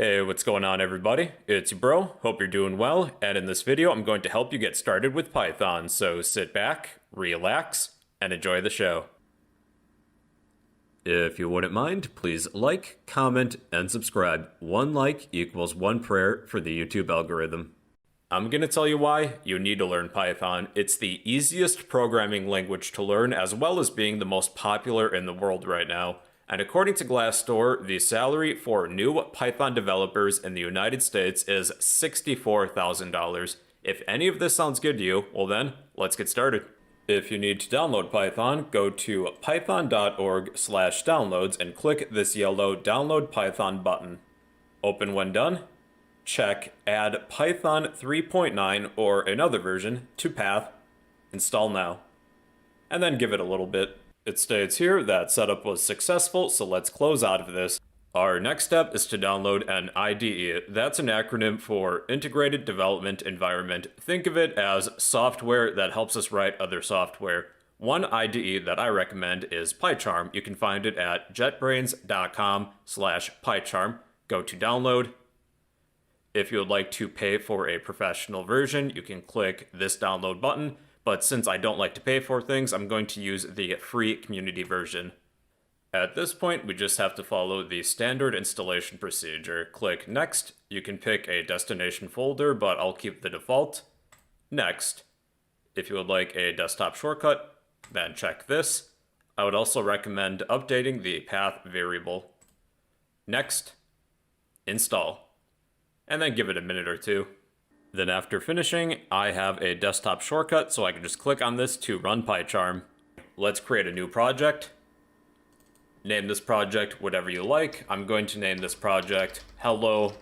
Hey, what's going on everybody? It's your bro, hope you're doing well, and in this video I'm going to help you get started with Python, so sit back, relax, and enjoy the show. If you wouldn't mind, please like, comment, and subscribe. One like equals one prayer for the YouTube algorithm. I'm gonna tell you why you need to learn Python. It's the easiest programming language to learn, as well as being the most popular in the world right now. And according to Glassdoor, the salary for new Python developers in the United States is $64,000. If any of this sounds good to you, well then, let's get started. If you need to download Python, go to python.org/downloads and click this yellow Download Python button. Open when done. Check Add Python 3.9 or another version to path. Install now. And then give it a little bit. It states here that setup was successful, so let's close out of this. Our next step is to download an IDE. That's an acronym for Integrated Development Environment. Think of it as software that helps us write other software. One IDE that I recommend is PyCharm. You can find it at jetbrains.com/PyCharm. Go to download. If you would like to pay for a professional version, you can click this download button. But since I don't like to pay for things, I'm going to use the free community version. At this point, we just have to follow the standard installation procedure. Click Next. You can pick a destination folder, but I'll keep the default. Next. If you would like a desktop shortcut, then check this. I would also recommend updating the path variable. Next. Install. And then give it a minute or two. Then after finishing, I have a desktop shortcut, so I can just click on this to run PyCharm. Let's create a new project. Name this project whatever you like. I'm going to name this project Hello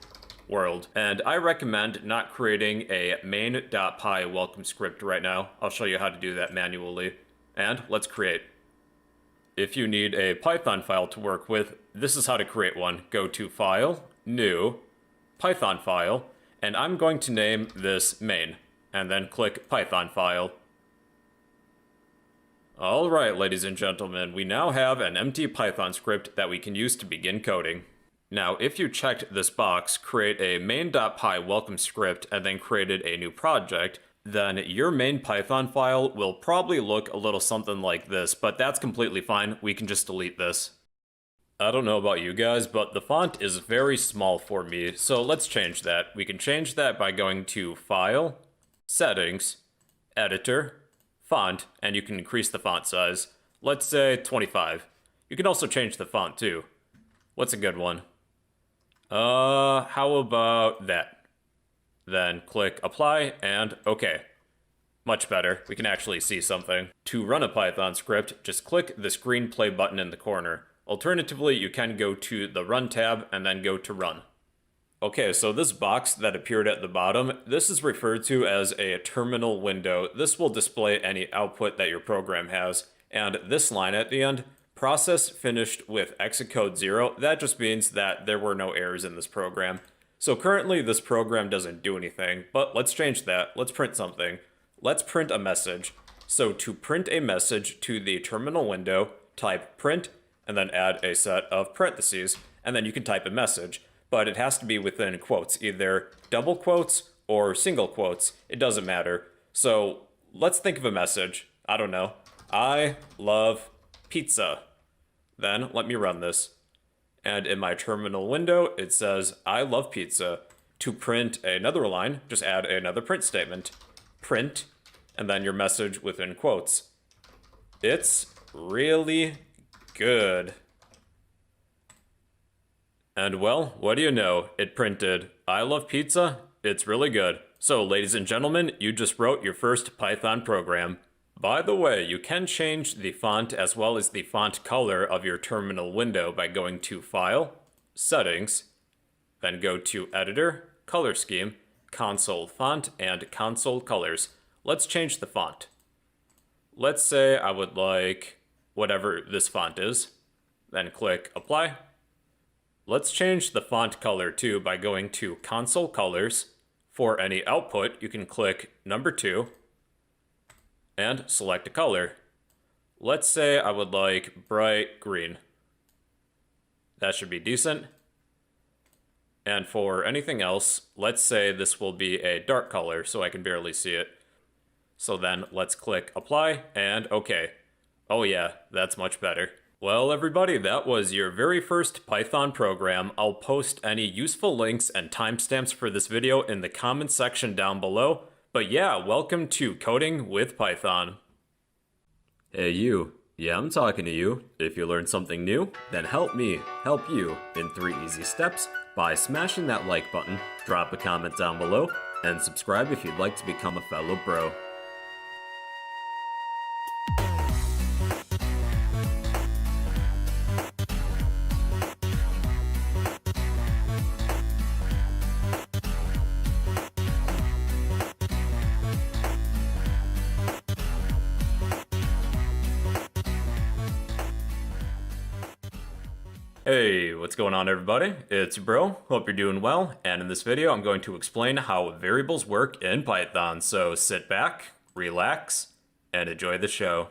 World. And I recommend not creating a main.py welcome script right now. I'll show you how to do that manually. And let's create. If you need a Python file to work with, this is how to create one. Go to File, New, Python file, and I'm going to name this main, and then click Python file. Alright, ladies and gentlemen, we now have an empty Python script that we can use to begin coding. Now, if you checked this box, create a main.py welcome script, and then created a new project, then your main Python file will probably look a little something like this, but that's completely fine. We can just delete this. I don't know about you guys, but the font is very small for me, so let's change that. We can change that by going to File, Settings, Editor, Font, and you can increase the font size. Let's say 25. You can also change the font too. What's a good one? How about that? Then click Apply and OK. Much better. We can actually see something. To run a Python script, just click this green play button in the corner. Alternatively, you can go to the Run tab and then go to Run. Okay, so this box that appeared at the bottom, this is referred to as a terminal window. This will display any output that your program has. And this line at the end, process finished with exit code 0, that just means that there were no errors in this program. So currently this program doesn't do anything, but let's change that. Let's print something. Let's print a message. So to print a message to the terminal window, type print, and then add a set of parentheses, and then you can type a message, but it has to be within quotes, either double quotes or single quotes. It doesn't matter. So let's think of a message. I don't know. I love pizza. Then let me run this. And in my terminal window, it says, I love pizza. To print another line, just add another print statement. Print, and then your message within quotes. It's really good. And well, what do you know? It printed, I love pizza, it's really good. So ladies and gentlemen, you just wrote your first Python program. By the way, you can change the font as well as the font color of your terminal window by going to File, Settings, then go to Editor, Color Scheme, Console Font, and Console Colors. Let's change the font. Let's say I would like whatever this font is, then click Apply. Let's change the font color too by going to Console Colors. For any output, you can click number 2 and select a color. Let's say I would like bright green. That should be decent. And for anything else, let's say this will be a dark color so I can barely see it. So then let's click apply and OK. Oh yeah, that's much better. Well, everybody, that was your very first Python program. I'll post any useful links and timestamps for this video in the comments section down below. But yeah, welcome to Coding with Python. Hey you. Yeah, I'm talking to you. If you learned something new, then help me help you in 3 easy steps by smashing that like button, drop a comment down below, and subscribe if you'd like to become a fellow bro. Hey, what's going on everybody? It's your bro, hope you're doing well, and in this video I'm going to explain how variables work in Python, so sit back, relax, and enjoy the show.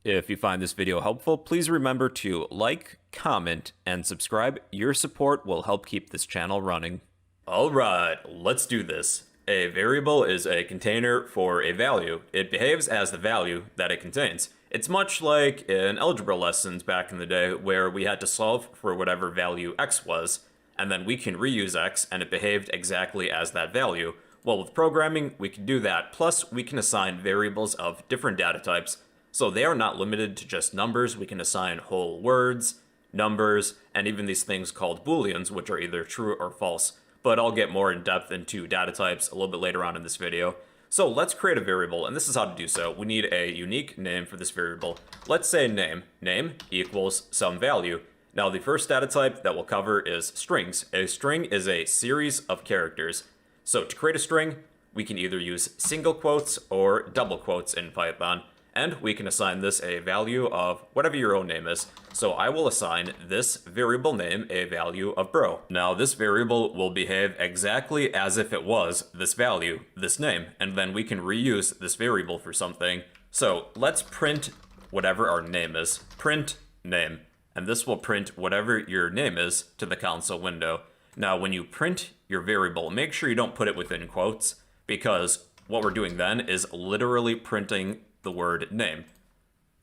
If you find this video helpful, please remember to like, comment, and subscribe. Your support will help keep this channel running. Alright, let's do this. A variable is a container for a value. It behaves as the value that it contains. It's much like in algebra lessons back in the day where we had to solve for whatever value x was, and then we can reuse x and it behaved exactly as that value. Well, with programming, we can do that, plus we can assign variables of different data types, so they are not limited to just numbers. We can assign whole words, numbers, and even these things called booleans, which are either true or false. But I'll get more in depth into data types a little bit later on in this video. So let's create a variable, and this is how to do so. We need a unique name for this variable. Let's say name. Name equals some value. Now the first data type that we'll cover is strings. A string is a series of characters. So to create a string, we can either use single quotes or double quotes in Python, and we can assign this a value of whatever your own name is. So I will assign this variable name a value of bro. Now this variable will behave exactly as if it was this value, this name, and then we can reuse this variable for something. So let's print whatever our name is. Print name. And this will print whatever your name is to the console window. Now when you print your variable, make sure you don't put it within quotes, because what we're doing then is literally printing the word name,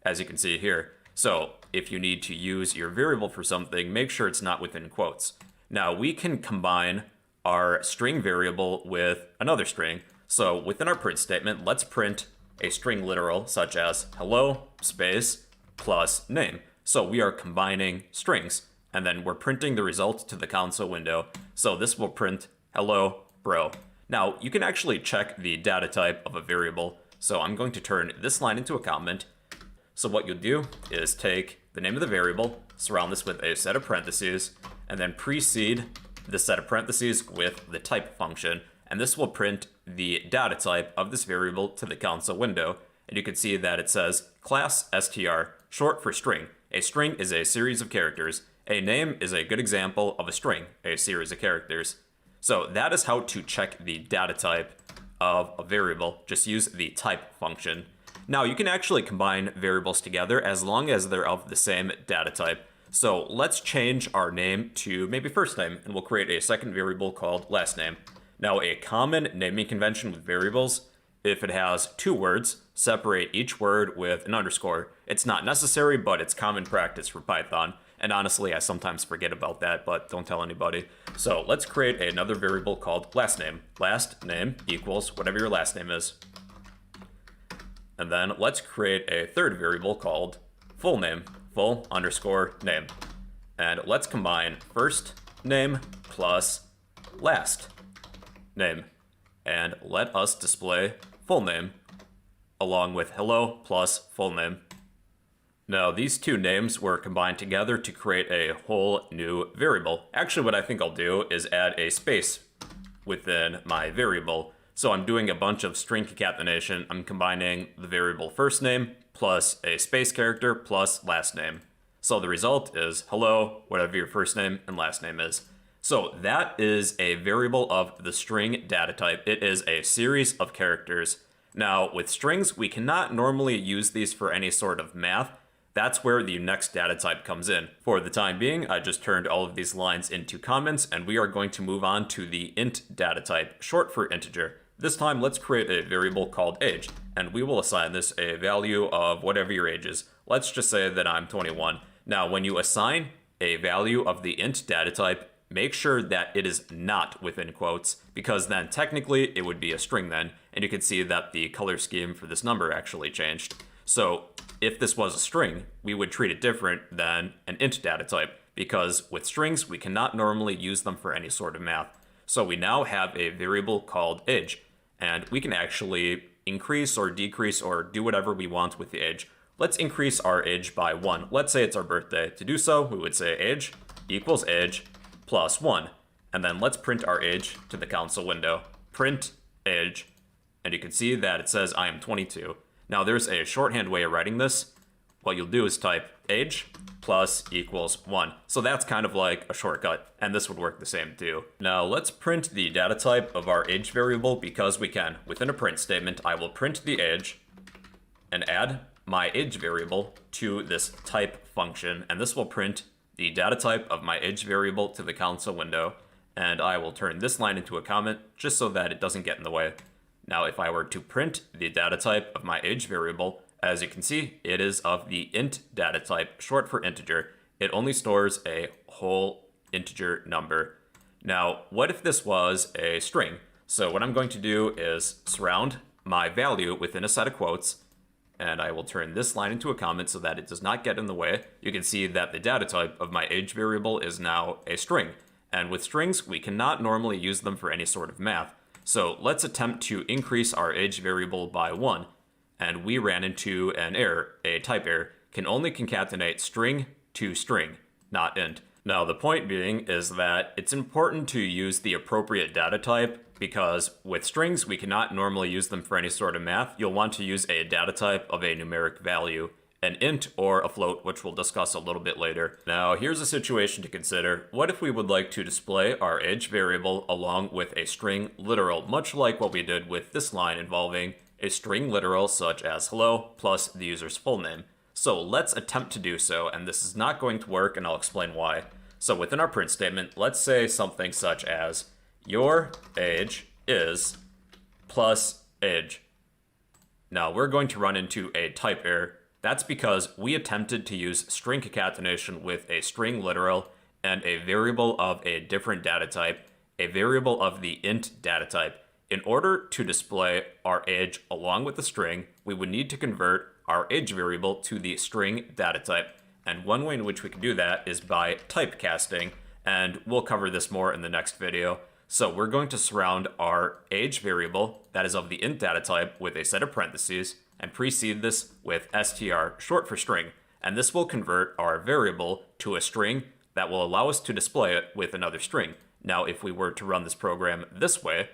as you can see here. So if you need to use your variable for something, make sure it's not within quotes. Now we can combine our string variable with another string. So within our print statement, let's print a string literal such as hello space plus name. So we are combining strings, and then we're printing the result to the console window. So this will print hello bro. Now you can actually check the data type of a variable. So I'm going to turn this line into a comment. So what you'll do is take the name of the variable, surround this with a set of parentheses, and then precede the set of parentheses with the type function. And this will print the data type of this variable to the console window. And you can see that it says class str, short for string. A string is a series of characters. A name is a good example of a string, a series of characters. So that is how to check the data type of a variable. Just use the type function. Now you can actually combine variables together as long as they're of the same data type. So let's change our name to maybe first name, and we'll create a second variable called last name. Now a common naming convention with variables, if it has 2 words, separate each word with an underscore. It's not necessary, but it's common practice for Python. And honestly, I sometimes forget about that, but don't tell anybody. So let's create another variable called last name. Last name equals whatever your last name is. And then let's create a third variable called full name, full underscore name. And let's combine first name plus last name. And let us display full name along with hello plus full name. Now, these 2 names were combined together to create a whole new variable. Actually, what I think I'll do is add a space within my variable. So I'm doing a bunch of string concatenation. I'm combining the variable first name plus a space character plus last name. So the result is hello, whatever your first name and last name is. So that is a variable of the string data type. It is a series of characters. Now, with strings, we cannot normally use these for any sort of math, That's where the next data type comes in. For the time being, I just turned all of these lines into comments, and we are going to move on to the int data type, short for integer. This time, let's create a variable called age, and we will assign this a value of whatever your age is. Let's just say that I'm 21. Now, when you assign a value of the int data type, make sure that it is not within quotes, because then technically it would be a string then, and you can see that the color scheme for this number actually changed. So if this was a string, we would treat it different than an int data type, because with strings, we cannot normally use them for any sort of math. So we now have a variable called age, and we can actually increase or decrease or do whatever we want with the age. Let's increase our age by 1. Let's say it's our birthday. To do so, we would say age equals age plus 1. And then let's print our age to the console window. Print age, and you can see that it says I am 22. Now there's a shorthand way of writing this. What you'll do is type age plus equals 1. So that's kind of like a shortcut, and this would work the same too. Now let's print the data type of our age variable because we can. Within a print statement, I will print the age and add my age variable to this type function, and this will print the data type of my age variable to the console window, and I will turn this line into a comment just so that it doesn't get in the way. Now, if I were to print the data type of my age variable, as you can see, it is of the int data type, short for integer. It only stores a whole integer number. Now, what if this was a string? So what I'm going to do is surround my value within a set of quotes, and I will turn this line into a comment so that it does not get in the way. You can see that the data type of my age variable is now a string. And with strings, we cannot normally use them for any sort of math. So let's attempt to increase our age variable by 1. And we ran into an error, a type error. Can only concatenate string to string, not int. Now the point being is that it's important to use the appropriate data type, because with strings we cannot normally use them for any sort of math. You'll want to use a data type of a numeric value, an int or a float, which we'll discuss a little bit later. Now here's a situation to consider. What if we would like to display our age variable along with a string literal, much like what we did with this line involving a string literal such as hello plus the user's full name. So let's attempt to do so, and this is not going to work, and I'll explain why. So within our print statement, let's say something such as your age is plus age. Now we're going to run into a type error. That's because we attempted to use string concatenation with a string literal and a variable of a different data type, a variable of the int data type. In order to display our age along with the string, we would need to convert our age variable to the string data type. And one way in which we can do that is by typecasting, and we'll cover this more in the next video. So we're going to surround our age variable, that is of the int data type, with a set of parentheses, and precede this with str, short for string. And this will convert our variable to a string that will allow us to display it with another string. Now, if we were to run this program this way,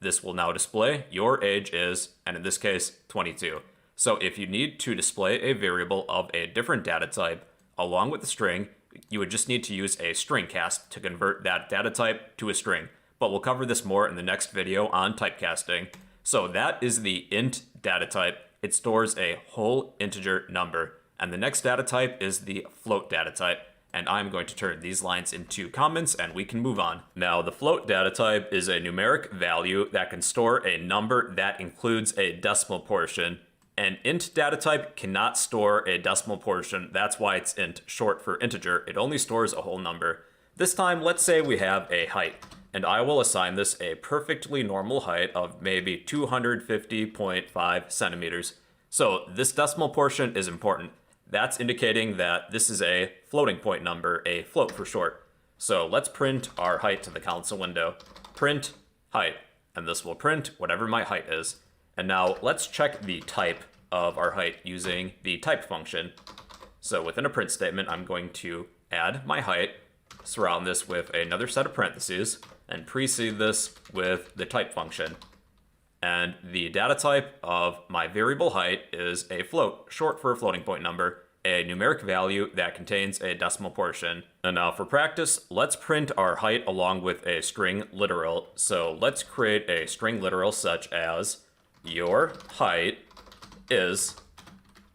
this will now display your age is, and in this case, 22. So if you need to display a variable of a different data type along with the string, you would just need to use a string cast to convert that data type to a string. But we'll cover this more in the next video on typecasting. So that is the int data type. It stores a whole integer number. And the next data type is the float data type. And I'm going to turn these lines into comments, and we can move on. Now, the float data type is a numeric value that can store a number that includes a decimal portion. An int data type cannot store a decimal portion. That's why it's int, short for integer. It only stores a whole number. This time, let's say we have a height, and I will assign this a perfectly normal height of maybe 250.5 centimeters. So this decimal portion is important. That's indicating that this is a floating point number, a float for short. So let's print our height to the console window. Print height, and this will print whatever my height is. And now let's check the type of our height using the type function. So within a print statement, I'm going to add my height, surround this with another set of parentheses, and precede this with the type function. And the data type of my variable height is a float, short for a floating point number, a numeric value that contains a decimal portion. And now for practice, let's print our height along with a string literal. So let's create a string literal such as your height is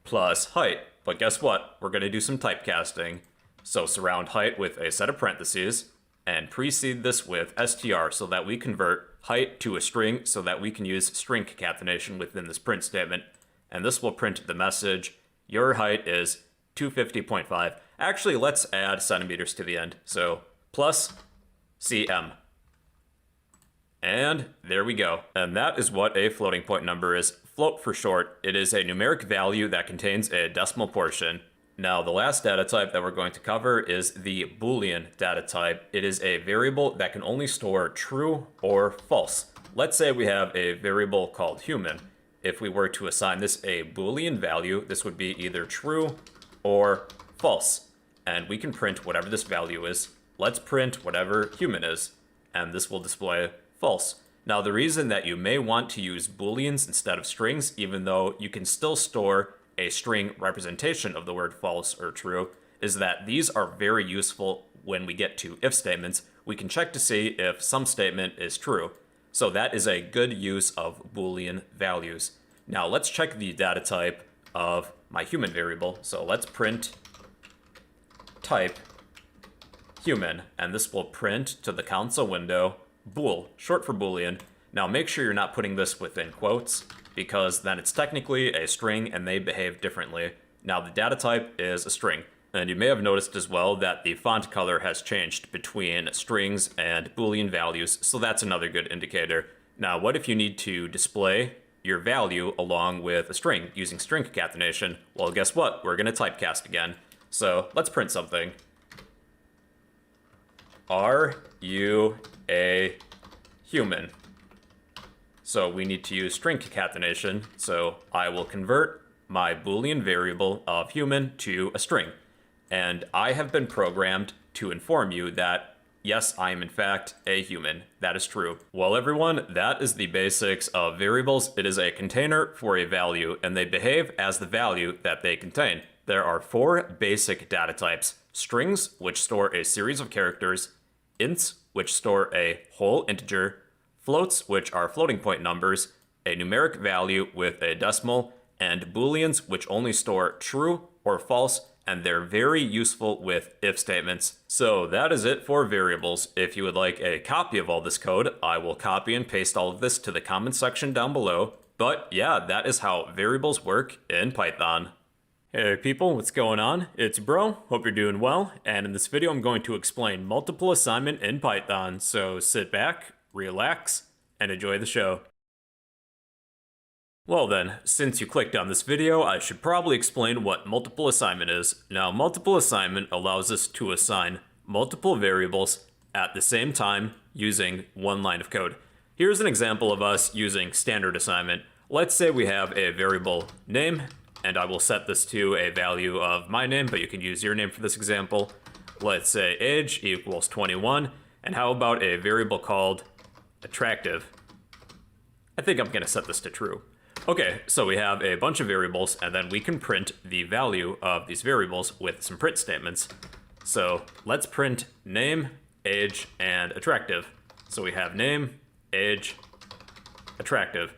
plus height. but guess what? We're going to do some typecasting. So surround height with a set of parentheses, and precede this with str so that we convert height to a string so that we can use string concatenation within this print statement. And this will print the message, your height is 250.5. Actually, let's add centimeters to the end. So plus cm. And there we go. And that is what a floating point number is. Float for short. It is a numeric value that contains a decimal portion. Now, the last data type that we're going to cover is the Boolean data type. It is a variable that can only store true or false. Let's say we have a variable called human. If we were to assign this a Boolean value, this would be either true or false. And we can print whatever this value is. Let's print whatever human is, and this will display false. Now, the reason that you may want to use Booleans instead of strings, even though you can still store a string representation of the word false or true, is that these are very useful when we get to if statements. We can check to see if some statement is true. So that is a good use of Boolean values. Now let's check the data type of my human variable. So let's print type human, and this will print to the console window bool, short for Boolean. Now make sure you're not putting this within quotes, because then it's technically a string and they behave differently. Now the data type is a string, and you may have noticed as well that the font color has changed between strings and Boolean values, so that's another good indicator. Now what if you need to display your value along with a string using string concatenation? Well, guess what? We're going to typecast again. So let's print something. Are you a human? So we need to use string concatenation. So I will convert my Boolean variable of human to a string. And I have been programmed to inform you that, yes, I am in fact a human. That is true. Well, everyone, that is the basics of variables. It is a container for a value, and they behave as the value that they contain. There are 4 basic data types: strings, which store a series of characters; ints, which store a whole integer; floats, which are floating point numbers; a numeric value with a decimal; and Booleans, which only store true or false, and they're very useful with if statements. So that is it for variables. If you would like a copy of all this code, I will copy and paste all of this to the comment section down below. But yeah, that is how variables work in Python. Hey people, what's going on? It's Bro, hope you're doing well, and in this video I'm going to explain multiple assignment in Python, so sit back, relax, and enjoy the show. Well then, since you clicked on this video, I should probably explain what multiple assignment is. Now, multiple assignment allows us to assign multiple variables at the same time using one line of code. Here's an example of us using standard assignment. Let's say we have a variable name, and I will set this to a value of my name, but you can use your name for this example. Let's say age equals 21, and how about a variable called attractive? I think I'm gonna set this to true. Okay, so we have a bunch of variables, and then we can print the value of these variables with some print statements. So let's print name, age, and attractive. So we have name, age, attractive.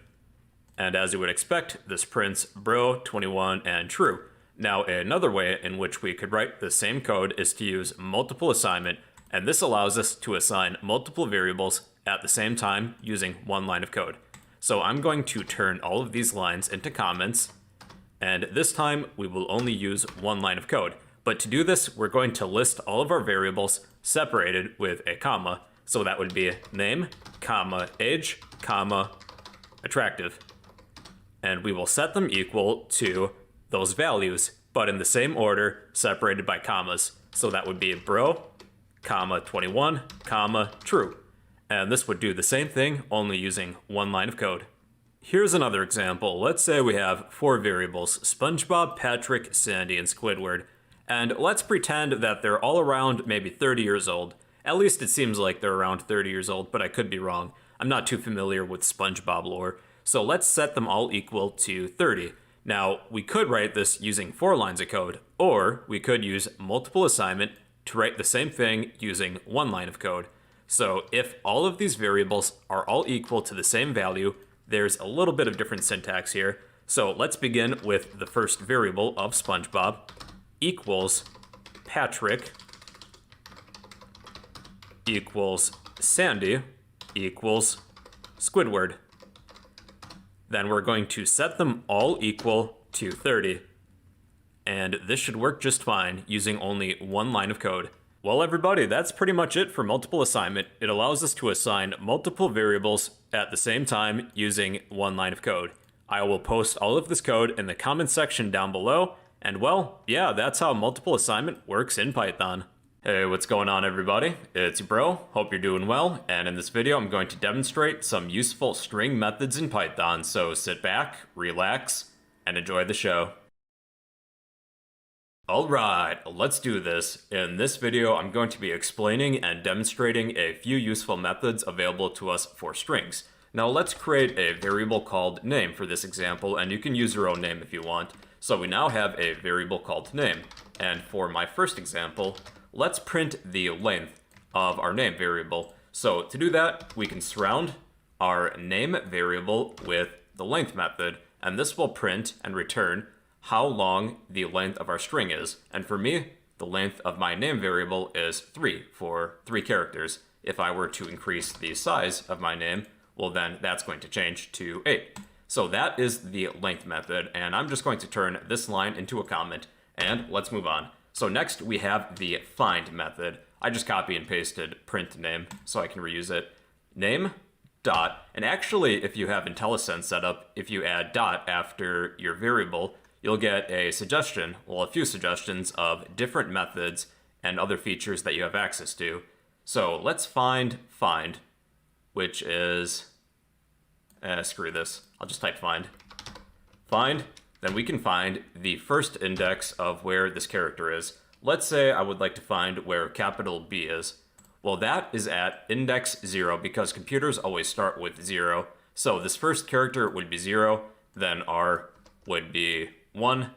And as you would expect, this prints bro, 21, and true. Now, another way in which we could write the same code is to use multiple assignment, and this allows us to assign multiple variables at the same time using one line of code. So I'm going to turn all of these lines into comments, and this time we will only use one line of code. But to do this, we're going to list all of our variables separated with a comma. So that would be name, comma, age, comma, attractive. And we will set them equal to those values, but in the same order, separated by commas. So that would be bro, comma, 21, comma, true. And this would do the same thing, only using one line of code. Here's another example. Let's say we have 4 variables: SpongeBob, Patrick, Sandy, and Squidward. And let's pretend that they're all around maybe 30 years old. At least it seems like they're around 30 years old, but I could be wrong. I'm not too familiar with SpongeBob lore. So let's set them all equal to 30. Now, we could write this using 4 lines of code, or we could use multiple assignment to write the same thing using 1 line of code. So if all of these variables are all equal to the same value, there's a little bit of different syntax here. So let's begin with the first variable of SpongeBob equals Patrick equals Sandy equals Squidward. Then we're going to set them all equal to 30. And this should work just fine using only one line of code. Well, everybody, that's pretty much it for multiple assignment. It allows us to assign multiple variables at the same time using one line of code. I will post all of this code in the comments section down below. And well, yeah, that's how multiple assignment works in Python. Hey, what's going on, everybody? It's your bro. Hope you're doing well. And in this video, I'm going to demonstrate some useful string methods in Python. So sit back, relax, and enjoy the show. Alright, let's do this. In this video, I'm going to be explaining and demonstrating a few useful methods available to us for strings. Now let's create a variable called name for this example, and you can use your own name if you want. So we now have a variable called name. And for my first example, let's print the length of our name variable. So to do that, we can surround our name variable with the length method, and this will print and return how long the length of our string is. And for me, the length of my name variable is 3 for 3 characters. If I were to increase the size of my name, well then that's going to change to 8. So that is the length method, and I'm just going to turn this line into a comment, and let's move on. So next we have the find method. I just copy and pasted print name so I can reuse it. Name dot, and actually if you have IntelliSense set up, if you add dot after your variable, you'll get a suggestion, well, a few suggestions of different methods and other features that you have access to. So let's find, which is, screw this, I'll just type find. Find, then we can find the first index of where this character is. Let's say I would like to find where capital B is. Well, that is at index 0 because computers always start with 0. So this first character would be 0, then R would be 1,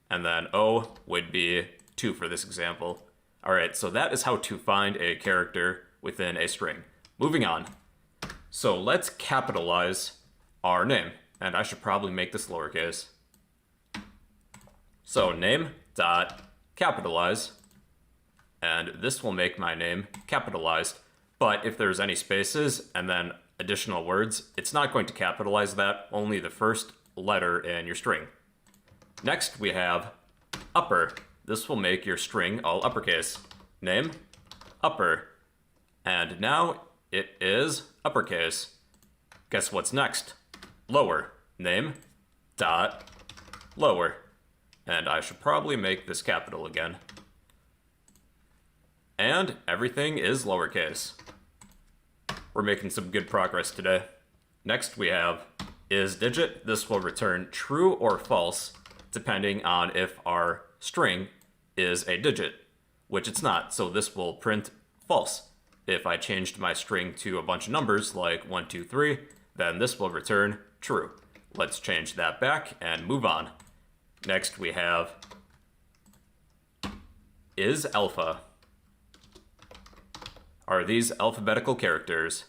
and then O would be 2 for this example. Alright, so that is how to find a character within a string. Moving on. So let's capitalize our name, and I should probably make this lowercase. So name dot capitalize, and this will make my name capitalized. But if there's any spaces and then additional words, it's not going to capitalize that, only the first letter in your string. Next, we have upper. This will make your string all uppercase. Name, upper. And now it is uppercase. Guess what's next? Lower. Name, dot, lower. And I should probably make this capital again. And everything is lowercase. We're making some good progress today. Next, we have isDigit. This will return true or false, depending on if our string is a digit, which it's not, so this will print false. If I changed my string to a bunch of numbers like 1, 2, 3, then this will return true. Let's change that back and move on. Next we have isAlpha. Are these alphabetical characters?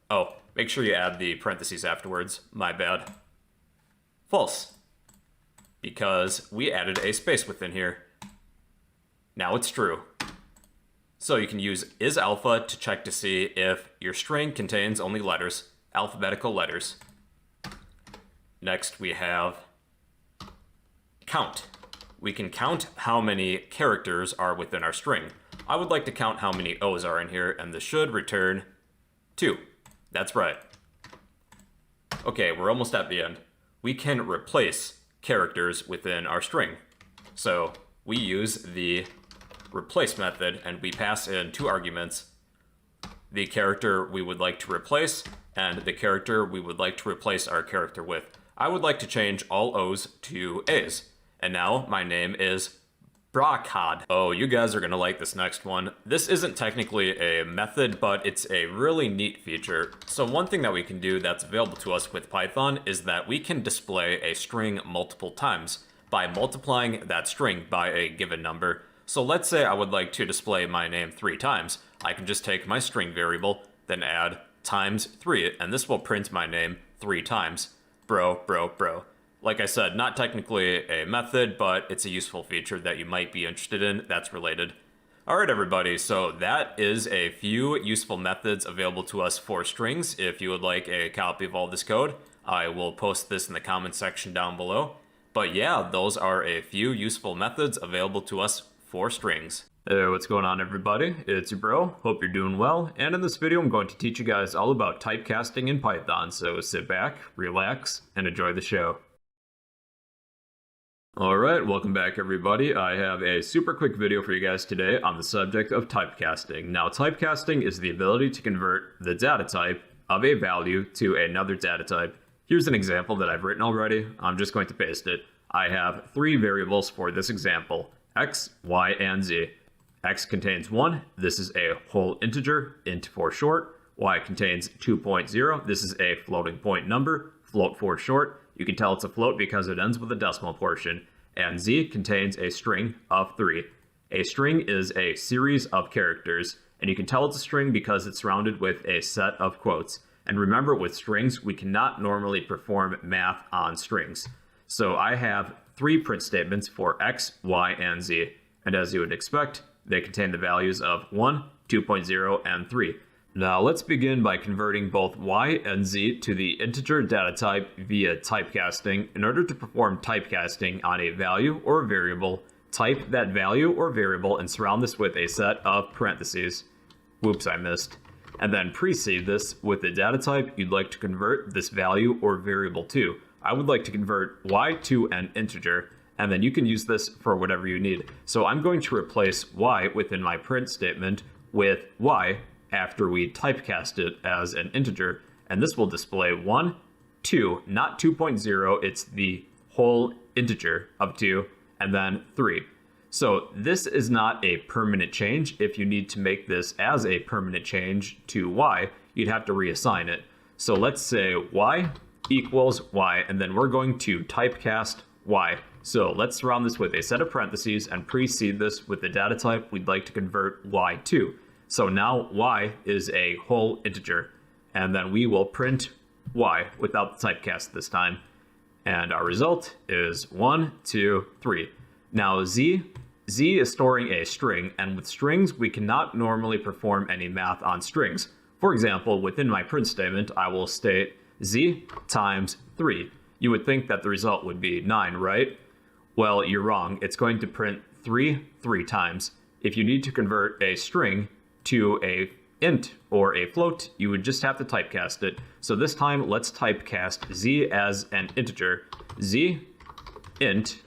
Oh, make sure you add the parentheses afterwards, my bad. False, because we added a space within here. Now it's true. So you can use isAlpha to check to see if your string contains only letters, alphabetical letters. Next we have count. We can count how many characters are within our string. I would like to count how many O's are in here, and this should return 2. That's right. Okay, we're almost at the end. We can replace characters within our string. So we use the replace method, and we pass in 2 arguments, the character we would like to replace and the character we would like to replace our character with. I would like to change all O's to A's, and now my name is Brakad. Oh, you guys are gonna like this next one. This isn't technically a method, but it's a really neat feature. So one thing that we can do that's available to us with Python is that we can display a string multiple times by multiplying that string by a given number. So let's say I would like to display my name 3 times. I can just take my string variable, then add times 3, and this will print my name 3 times. Bro. Like I said, not technically a method, but it's a useful feature that you might be interested in that's related. Alright everybody, so that is a few useful methods available to us for strings. If you would like a copy of all this code, I will post this in the comment section down below. But yeah, those are a few useful methods available to us for strings. Hey, what's going on everybody? It's your bro, hope you're doing well, and in this video I'm going to teach you guys all about typecasting in Python, so sit back, relax, and enjoy the show. Alright, welcome back everybody. I have a super quick video for you guys today on the subject of typecasting. Now, typecasting is the ability to convert the data type of a value to another data type. Here's an example that I've written already. I'm just going to paste it. I have 3 variables for this example, x, y, and z. X contains 1, this is a whole integer, int for short. Y contains 2.0, this is a floating point number, float for short. You can tell it's a float because it ends with a decimal portion. And z contains a string of 3. A string is a series of characters, and you can tell it's a string because it's surrounded with a set of quotes. And remember, with strings, we cannot normally perform math on strings. So I have 3 print statements for x, y, and z. And as you would expect, they contain the values of 1, 2.0, and 3. Now let's begin by converting both y and z to the integer data type via typecasting. In order to perform typecasting on a value or variable, type that value or variable and surround this with a set of parentheses. Whoops, I missed. And then precede this with the data type you'd like to convert this value or variable to. I would like to convert y to an integer, and then you can use this for whatever you need. So I'm going to replace y within my print statement with y after we typecast it as an integer, and this will display 1, 2, not 2.0, it's the whole integer of 2, and then 3. So this is not a permanent change. If you need to make this as a permanent change to y, you'd have to reassign it. So let's say y equals y, and then we're going to typecast y. So let's surround this with a set of parentheses and precede this with the data type we'd like to convert y to. So now y is a whole integer, and then we will print y without the typecast this time. And our result is 1, 2, 3. Now z is storing a string, and with strings we cannot normally perform any math on strings. For example, within my print statement, I will state z times 3. You would think that the result would be 9, right? Well, you're wrong. It's going to print 3 times. If you need to convert a string to a int or a float, you would just have to typecast it. So this time, let's typecast z as an integer, z int,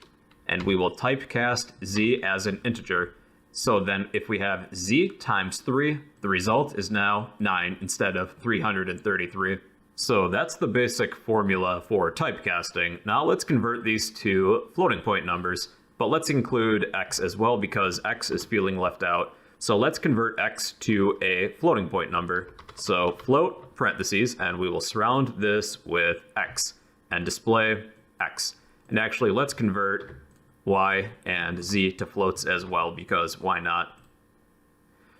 and we will typecast z as an integer. So then if we have z times 3, the result is now 9 instead of 333. So that's the basic formula for typecasting. Now let's convert these to floating point numbers, but let's include x as well because x is feeling left out. So let's convert x to a floating point number. So float parentheses, and we will surround this with x and display x. And actually, let's convert y and z to floats as well because why not?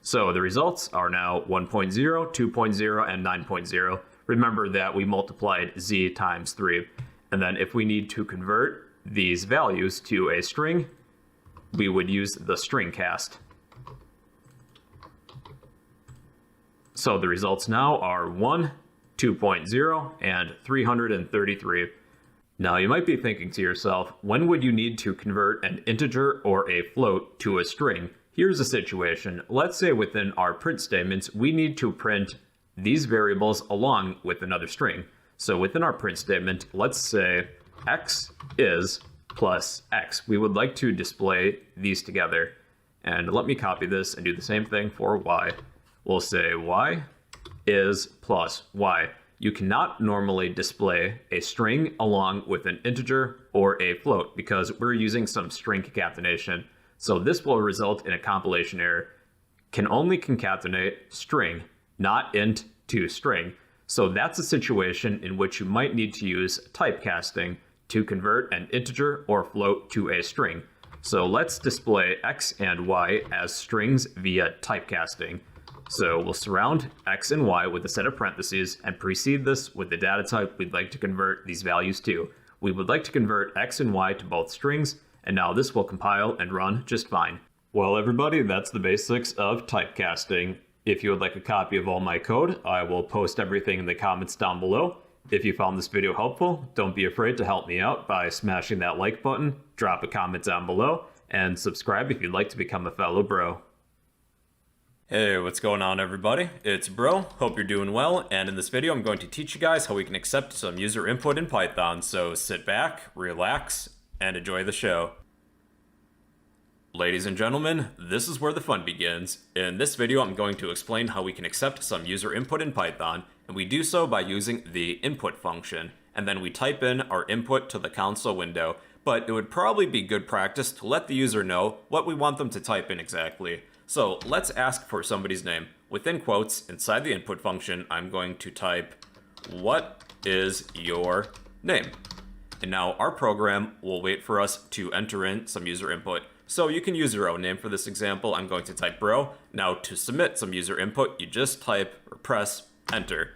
So the results are now 1.0, 2.0, and 9.0. Remember that we multiplied z times 3. And then if we need to convert these values to a string, we would use the string cast. So the results now are 1, 2.0, and 333. Now you might be thinking to yourself, when would you need to convert an integer or a float to a string? Here's a situation. Let's say within our print statements, we need to print these variables along with another string. So within our print statement, let's say x is plus x. We would like to display these together. And let me copy this and do the same thing for y. We'll say y is plus y. You cannot normally display a string along with an integer or a float because we're using some string concatenation. So this will result in a compilation error. Can only concatenate string, not int to string. So that's a situation in which you might need to use typecasting to convert an integer or float to a string. So let's display x and y as strings via typecasting. So we'll surround x and y with a set of parentheses and precede this with the data type we'd like to convert these values to. We would like to convert x and y to both strings, and now this will compile and run just fine. Well, everybody, that's the basics of typecasting. If you would like a copy of all my code, I will post everything in the comments down below. If you found this video helpful, don't be afraid to help me out by smashing that like button, drop a comment down below, and subscribe if you'd like to become a fellow bro. Hey, what's going on, everybody? It's Bro. Hope you're doing well, and in this video I'm going to teach you guys how we can accept some user input in Python, so sit back, relax, and enjoy the show. Ladies and gentlemen, this is where the fun begins. In this video I'm going to explain how we can accept some user input in Python, and we do so by using the input function, and then we type in our input to the console window, but it would probably be good practice to let the user know what we want them to type in exactly. So let's ask for somebody's name. Within quotes, inside the input function, I'm going to type, "What is your name?" And now our program will wait for us to enter in some user input. So you can use your own name for this example. I'm going to type bro. Now to submit some user input, you just type or press enter.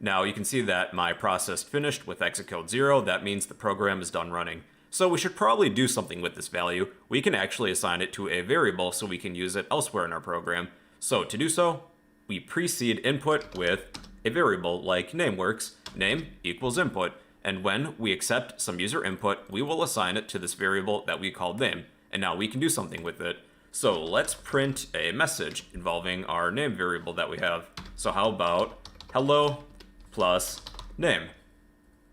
Now you can see that my process finished with execute 0. That means the program is done running. So we should probably do something with this value. We can actually assign it to a variable so we can use it elsewhere in our program. So to do so, we precede input with a variable like name works, name equals input. And when we accept some user input, we will assign it to this variable that we called name. And now we can do something with it. So let's print a message involving our name variable that we have. So how about hello plus name?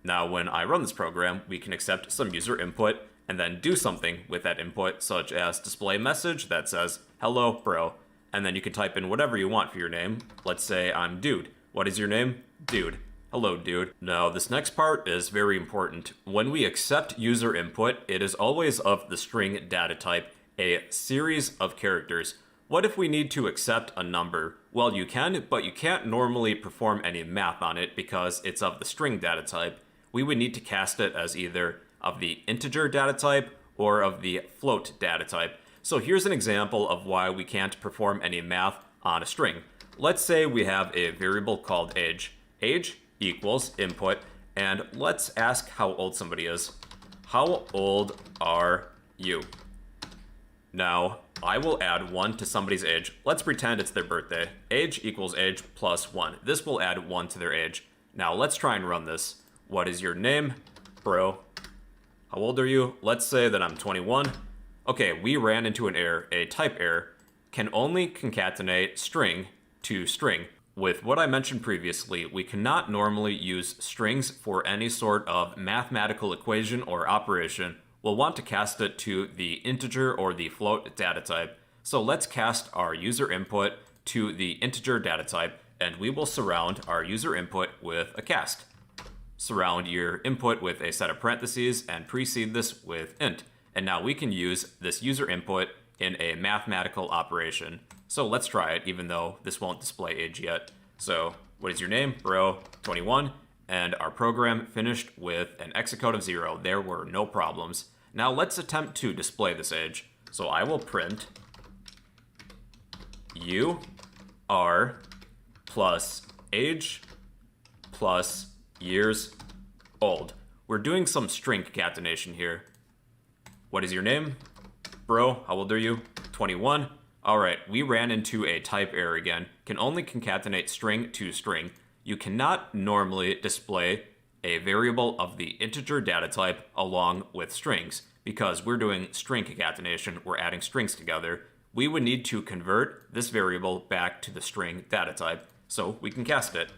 Now when I run this program, we can accept some user input and then do something with that input, such as display a message that says hello bro. And then you can type in whatever you want for your name. Let's say I'm Dude. What is your name? Dude. Hello, dude. Now, this next part is very important. When we accept user input, it is always of the string data type, a series of characters. What if we need to accept a number? Well, you can, but you can't normally perform any math on it because it's of the string data type. We would need to cast it as either of the integer data type or of the float data type. So here's an example of why we can't perform any math on a string. Let's say we have a variable called age. Age equals input, and let's ask how old somebody is. How old are you? Now, I will add 1 to somebody's age. Let's pretend it's their birthday. Age equals age plus 1. This will add 1 to their age. Now, let's try and run this. What is your name? Bro. How old are you? Let's say that I'm 21. Okay, we ran into an error, a type error. Can only concatenate string to string. With what I mentioned previously, we cannot normally use strings for any sort of mathematical equation or operation. We'll want to cast it to the integer or the float data type. So let's cast our user input to the integer data type, and we will surround our user input with a cast. Surround your input with a set of parentheses and precede this with int. And now we can use this user input in a mathematical operation. So let's try it, even though this won't display age yet. So what is your name? Bro, 21. And our program finished with an execute of 0. There were no problems. Now let's attempt to display this age. So I will print you are plus age plus years old. We're doing some string concatenation here. What is your name? Bro, how old are you? 21. Alright, we ran into a type error again. Can only concatenate string to string. You cannot normally display a variable of the integer data type along with strings, because we're doing string concatenation, we're adding strings together. We would need to convert this variable back to the string data type, so we can cast it.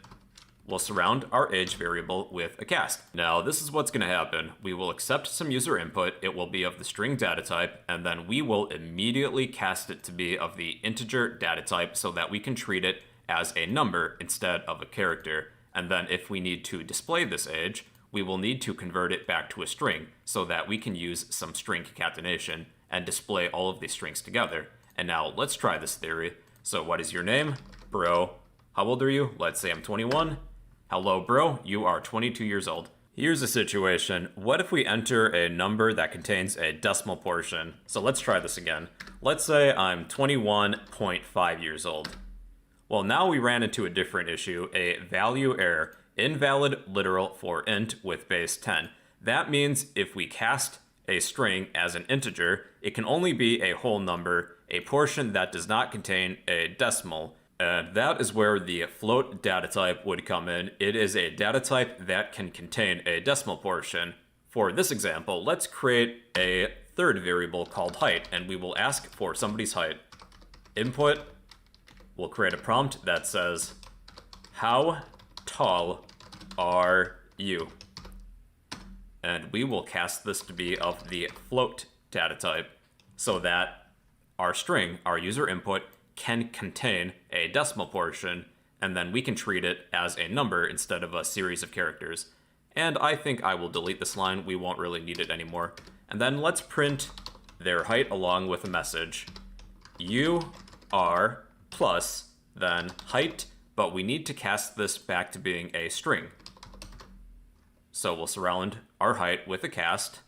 We'll surround our age variable with a cast. Now, this is what's going to happen. We will accept some user input, it will be of the string data type, and then we will immediately cast it to be of the integer data type so that we can treat it as a number instead of a character. And then if we need to display this age, we will need to convert it back to a string so that we can use some string concatenation and display all of these strings together. And now let's try this theory. So what is your name? Bro. How old are you? Let's say I'm 21. Hello, bro. You are 22 years old. Here's a situation. What if we enter a number that contains a decimal portion? So let's try this again. Let's say I'm 21.5 years old. Well, now we ran into a different issue, a value error. Invalid literal for int with base 10. That means if we cast a string as an integer, it can only be a whole number, a portion that does not contain a decimal. And that is where the float data type would come in. It is a data type that can contain a decimal portion. For this example, let's create a third variable called height, and we will ask for somebody's height. Input, we'll create a prompt that says, how tall are you? And we will cast this to be of the float data type so that our string, our user input, can contain a decimal portion, and then we can treat it as a number instead of a series of characters. And I think I will delete this line, we won't really need it anymore. And then let's print their height along with a message. You are plus, then height, but we need to cast this back to being a string. So we'll surround our height with a cast,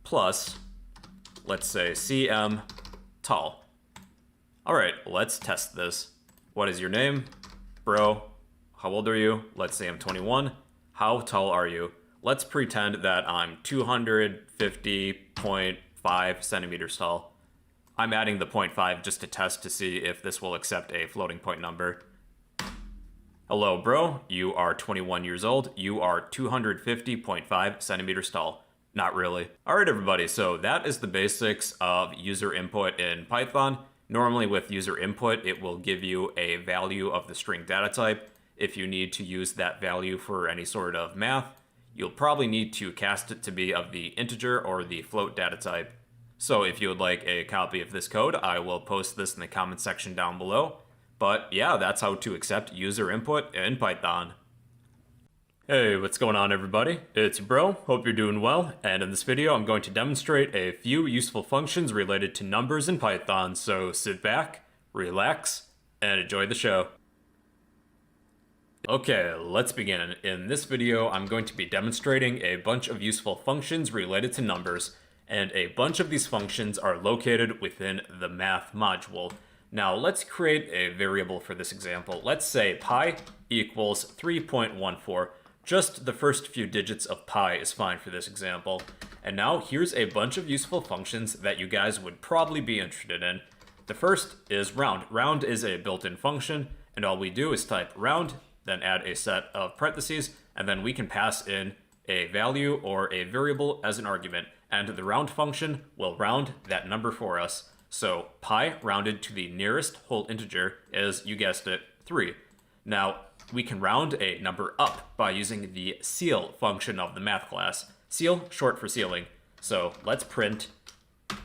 plus, let's say cm tall. All right, let's test this. What is your name? Bro. How old are you? Let's say I'm 21. How tall are you? Let's pretend that I'm 250.5 centimeters tall. I'm adding the 0.5 just to test to see if this will accept a floating point number. Hello, bro. You are 21 years old. You are 250.5 centimeters tall. Not really. All right, everybody. So that is the basics of user input in Python. Normally with user input, it will give you a value of the string data type. If you need to use that value for any sort of math, you'll probably need to cast it to be of the integer or the float data type. So if you would like a copy of this code, I will post this in the comment section down below. But yeah, that's how to accept user input in Python. Hey, what's going on, everybody? It's Bro, hope you're doing well, and in this video I'm going to demonstrate a few useful functions related to numbers in Python, so sit back, relax, and enjoy the show. Okay, let's begin. In this video I'm going to be demonstrating a bunch of useful functions related to numbers, and a bunch of these functions are located within the math module. Now let's create a variable for this example. Let's say pi equals 3.14. Just the first few digits of pi is fine for this example. And now here's a bunch of useful functions that you guys would probably be interested in. The first is round. Round is a built-in function, and all we do is type round, then add a set of parentheses, and then we can pass in a value or a variable as an argument. And the round function will round that number for us. So pi rounded to the nearest whole integer is, you guessed it, 3. Now, we can round a number up by using the ceil function of the math class. Ceil, short for ceiling. So let's print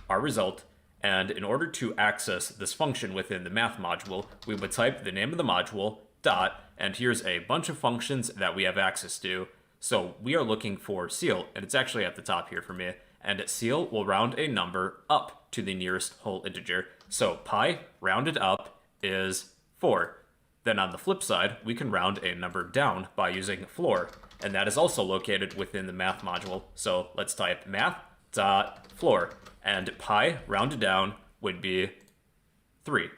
our result, and in order to access this function within the math module, we would type the name of the module, dot, and here's a bunch of functions that we have access to. So we are looking for ceil, and it's actually at the top here for me, and ceil will round a number up to the nearest whole integer. So pi rounded up is 4. Then on the flip side, we can round a number down by using floor, and that is also located within the math module. So let's type math.floor, and pi rounded down would be 3.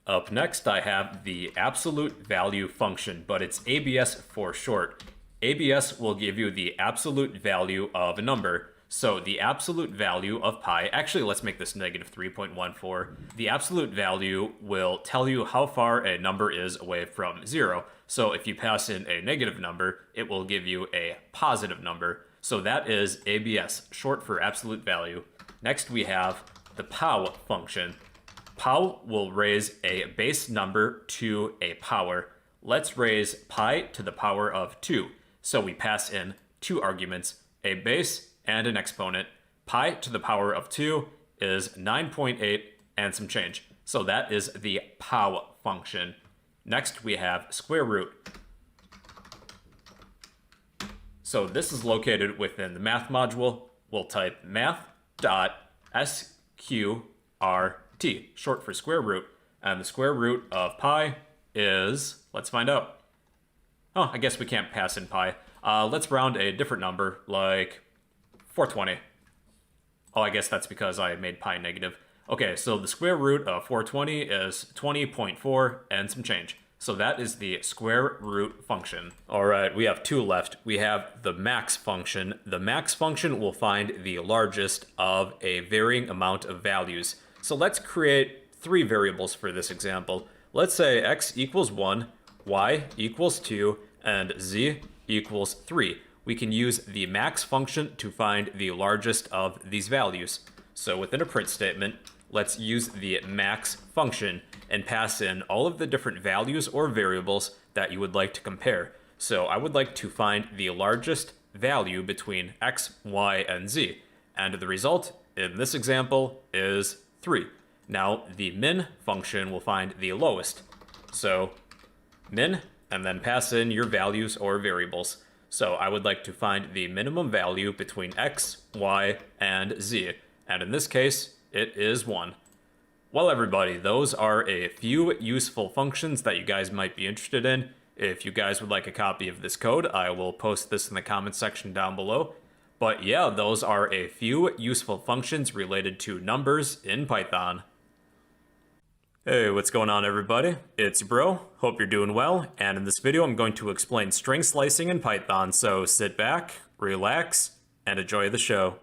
Up next, I have the absolute value function, but it's ABS for short. ABS will give you the absolute value of a number. So the absolute value of pi, actually let's make this negative 3.14. The absolute value will tell you how far a number is away from 0. So if you pass in a negative number, it will give you a positive number. So that is ABS, short for absolute value. Next we have the pow function. Pow will raise a base number to a power. Let's raise pi to the power of 2. So we pass in 2 arguments, a base and an exponent. Pi to the power of 2 is 9.8 and some change. So that is the pow function. Next we have square root. So this is located within the math module. We'll type math.sqrt, short for square root. And the square root of pi is, let's find out. Oh, I guess we can't pass in pi. Let's round a different number, like 420. Oh, I guess that's because I made pi negative. Okay, so the square root of 420 is 20.4 and some change. So that is the square root function. All right, we have two left. We have the max function. The max function will find the largest of a varying amount of values. So let's create three variables for this example. Let's say x equals 1, y equals 2, and z equals 3. We can use the max function to find the largest of these values. So within a print statement, let's use the max function and pass in all of the different values or variables that you would like to compare. So I would like to find the largest value between x, y, and z. And the result in this example is 3. Now the min function will find the lowest. So min, and then pass in your values or variables. So I would like to find the minimum value between x, y, and z. And in this case, it is 1. Well, everybody, those are a few useful functions that you guys might be interested in. If you guys would like a copy of this code, I will post this in the comments section down below. But yeah, those are a few useful functions related to numbers in Python. Hey, what's going on, everybody? It's Bro. Hope you're doing well. And in this video, I'm going to explain string slicing in Python. So sit back, relax, and enjoy the show.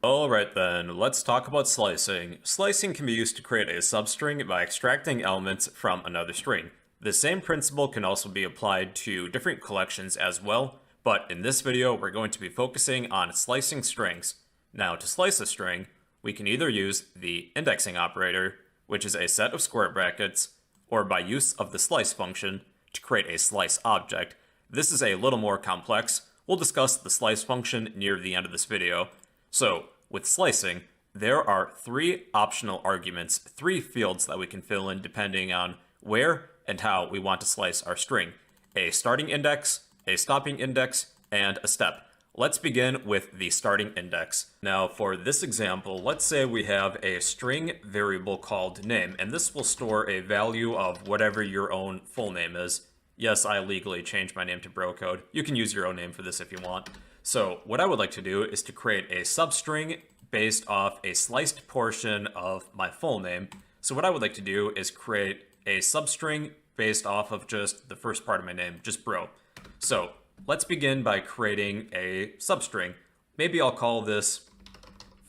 Alright then, let's talk about slicing. Slicing can be used to create a substring by extracting elements from another string. The same principle can also be applied to different collections as well, but in this video we're going to be focusing on slicing strings. Now to slice a string, we can either use the indexing operator, which is a set of square brackets, or by use of the slice function to create a slice object. This is a little more complex. We'll discuss the slice function near the end of this video. So, with slicing, there are three optional arguments, three fields that we can fill in depending on where and how we want to slice our string. A starting index, a stopping index, and a step. Let's begin with the starting index. Now, for this example, let's say we have a string variable called name, and this will store a value of whatever your own full name is. Yes, I legally changed my name to Brocode. You can use your own name for this if you want. So what I would like to do is to create a substring based off a sliced portion of my full name. So what I would like to do is create a substring based off of just the first part of my name, just bro. So let's begin by creating a substring. Maybe I'll call this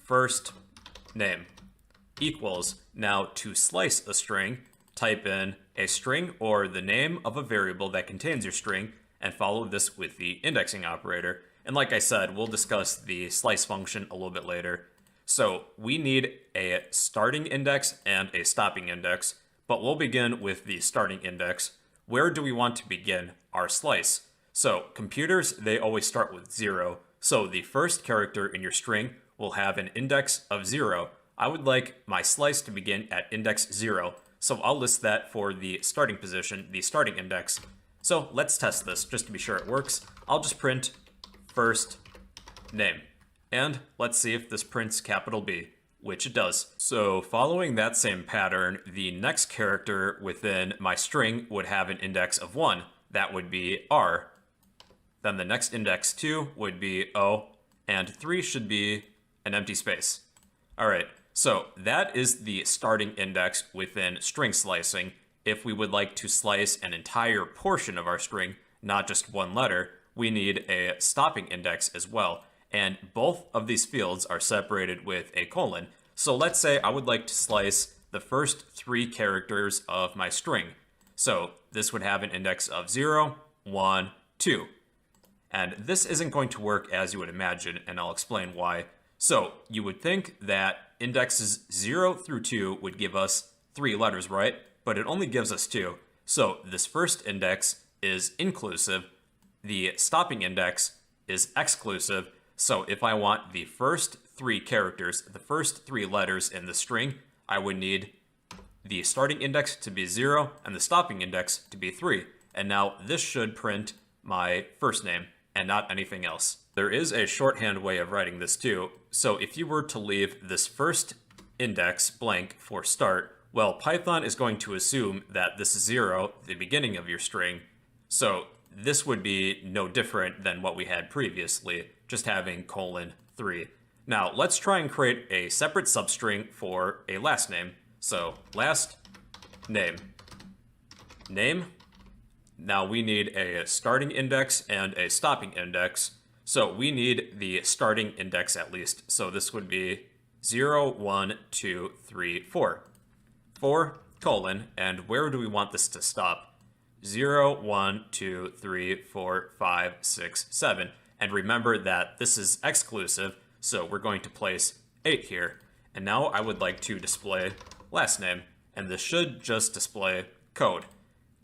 first name equals. Now to slice a string, type in a string or the name of a variable that contains your string and follow this with the indexing operator. And like I said, we'll discuss the slice function a little bit later. So we need a starting index and a stopping index, but we'll begin with the starting index. Where do we want to begin our slice? So computers, they always start with 0. So the first character in your string will have an index of 0. I would like my slice to begin at index 0. So I'll list that for the starting position, the starting index. So let's test this just to be sure it works. I'll just print first name. And let's see if this prints capital B, which it does. So following that same pattern, the next character within my string would have an index of 1. That would be R. Then the next index 2 would be O, and 3 should be an empty space. All right, so that is the starting index within string slicing. If we would like to slice an entire portion of our string, not just one letter, we need a stopping index as well. And both of these fields are separated with a colon. So let's say I would like to slice the first 3 characters of my string. So this would have an index of 0, 1, 2. And this isn't going to work as you would imagine, and I'll explain why. So you would think that indexes 0 through 2 would give us 3 letters, right? But it only gives us 2. So this first index is inclusive. The stopping index is exclusive. So if I want the first 3 characters, the first 3 letters in the string, I would need the starting index to be 0 and the stopping index to be 3. And now this should print my first name and not anything else. There is a shorthand way of writing this too. So if you were to leave this first index blank for start, well, Python is going to assume that this is 0, the beginning of your string. So this would be no different than what we had previously, just having :3. Now, let's try and create a separate substring for a last name. So, last name. Name. Now we need a starting index and a stopping index. So we need the starting index at least. So this would be 0, 1, 2, 3, 4. 4, colon, and where do we want this to stop? 0, 1, 2, 3, 4, 5, 6, 7. And remember that this is exclusive, so we're going to place 8 here. And now I would like to display last name, and this should just display code.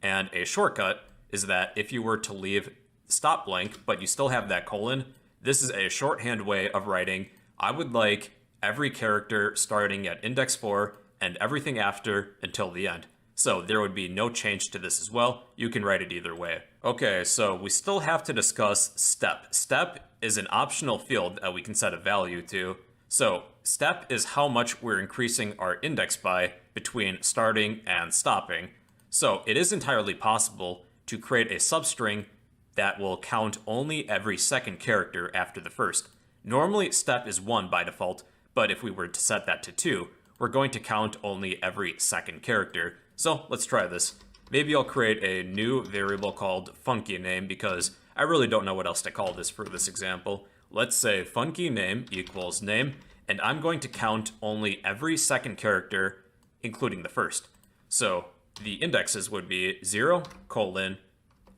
And a shortcut is that if you were to leave stop blank, but you still have that colon, this is a shorthand way of writing, I would like every character starting at index 4 and everything after until the end. So there would be no change to this as well. You can write it either way. Okay, so we still have to discuss step. Step is an optional field that we can set a value to. So step is how much we're increasing our index by between starting and stopping. So it is entirely possible to create a substring that will count only every second character after the first. Normally step is 1 by default, but if we were to set that to 2, we're going to count only every second character. So let's try this. Maybe I'll create a new variable called funky name because I really don't know what else to call this for this example. Let's say funky name equals name, and I'm going to count only every second character, including the first. So the indexes would be 0, colon,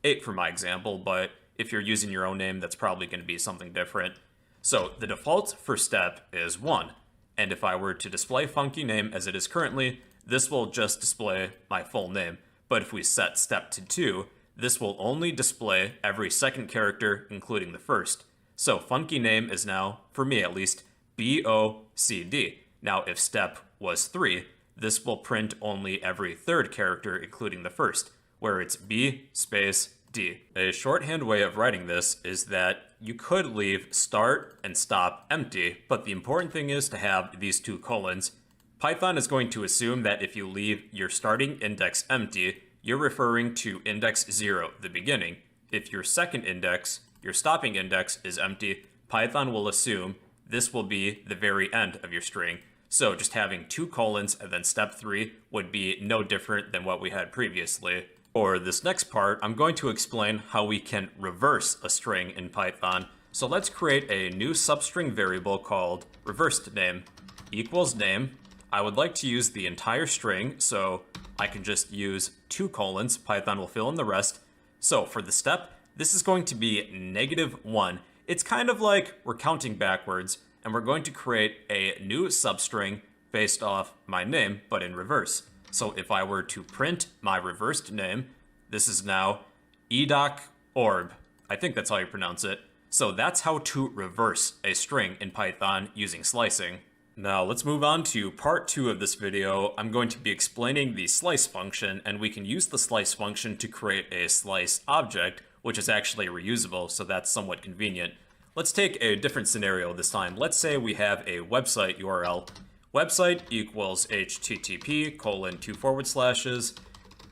8 for my example, but if you're using your own name, that's probably going to be something different. So the default for step is 1, and if I were to display funky name as it is currently, this will just display my full name. But if we set step to 2, this will only display every second character, including the first. So funky name is now, for me at least, BOCD. Now if step was 3, this will print only every third character, including the first, where it's B space D. A shorthand way of writing this is that you could leave start and stop empty, but the important thing is to have these 2 colons. Python is going to assume that if you leave your starting index empty, you're referring to index 0, the beginning. If your second index, your stopping index, is empty, Python will assume this will be the very end of your string. So just having 2 colons and then step 3 would be no different than what we had previously. For this next part, I'm going to explain how we can reverse a string in Python. So let's create a new substring variable called reversed name equals name. I would like to use the entire string, so I can just use 2 colons. Python will fill in the rest. So for the step, this is going to be -1. It's kind of like we're counting backwards, and we're going to create a new substring based off my name, but in reverse. So if I were to print my reversed name, this is now edoc.orb. I think that's how you pronounce it. So that's how to reverse a string in Python using slicing. Now let's move on to part 2 of this video. I'm going to be explaining the slice function, and we can use the slice function to create a slice object, which is actually reusable, so that's somewhat convenient. Let's take a different scenario this time. Let's say we have a website URL. Website equals http://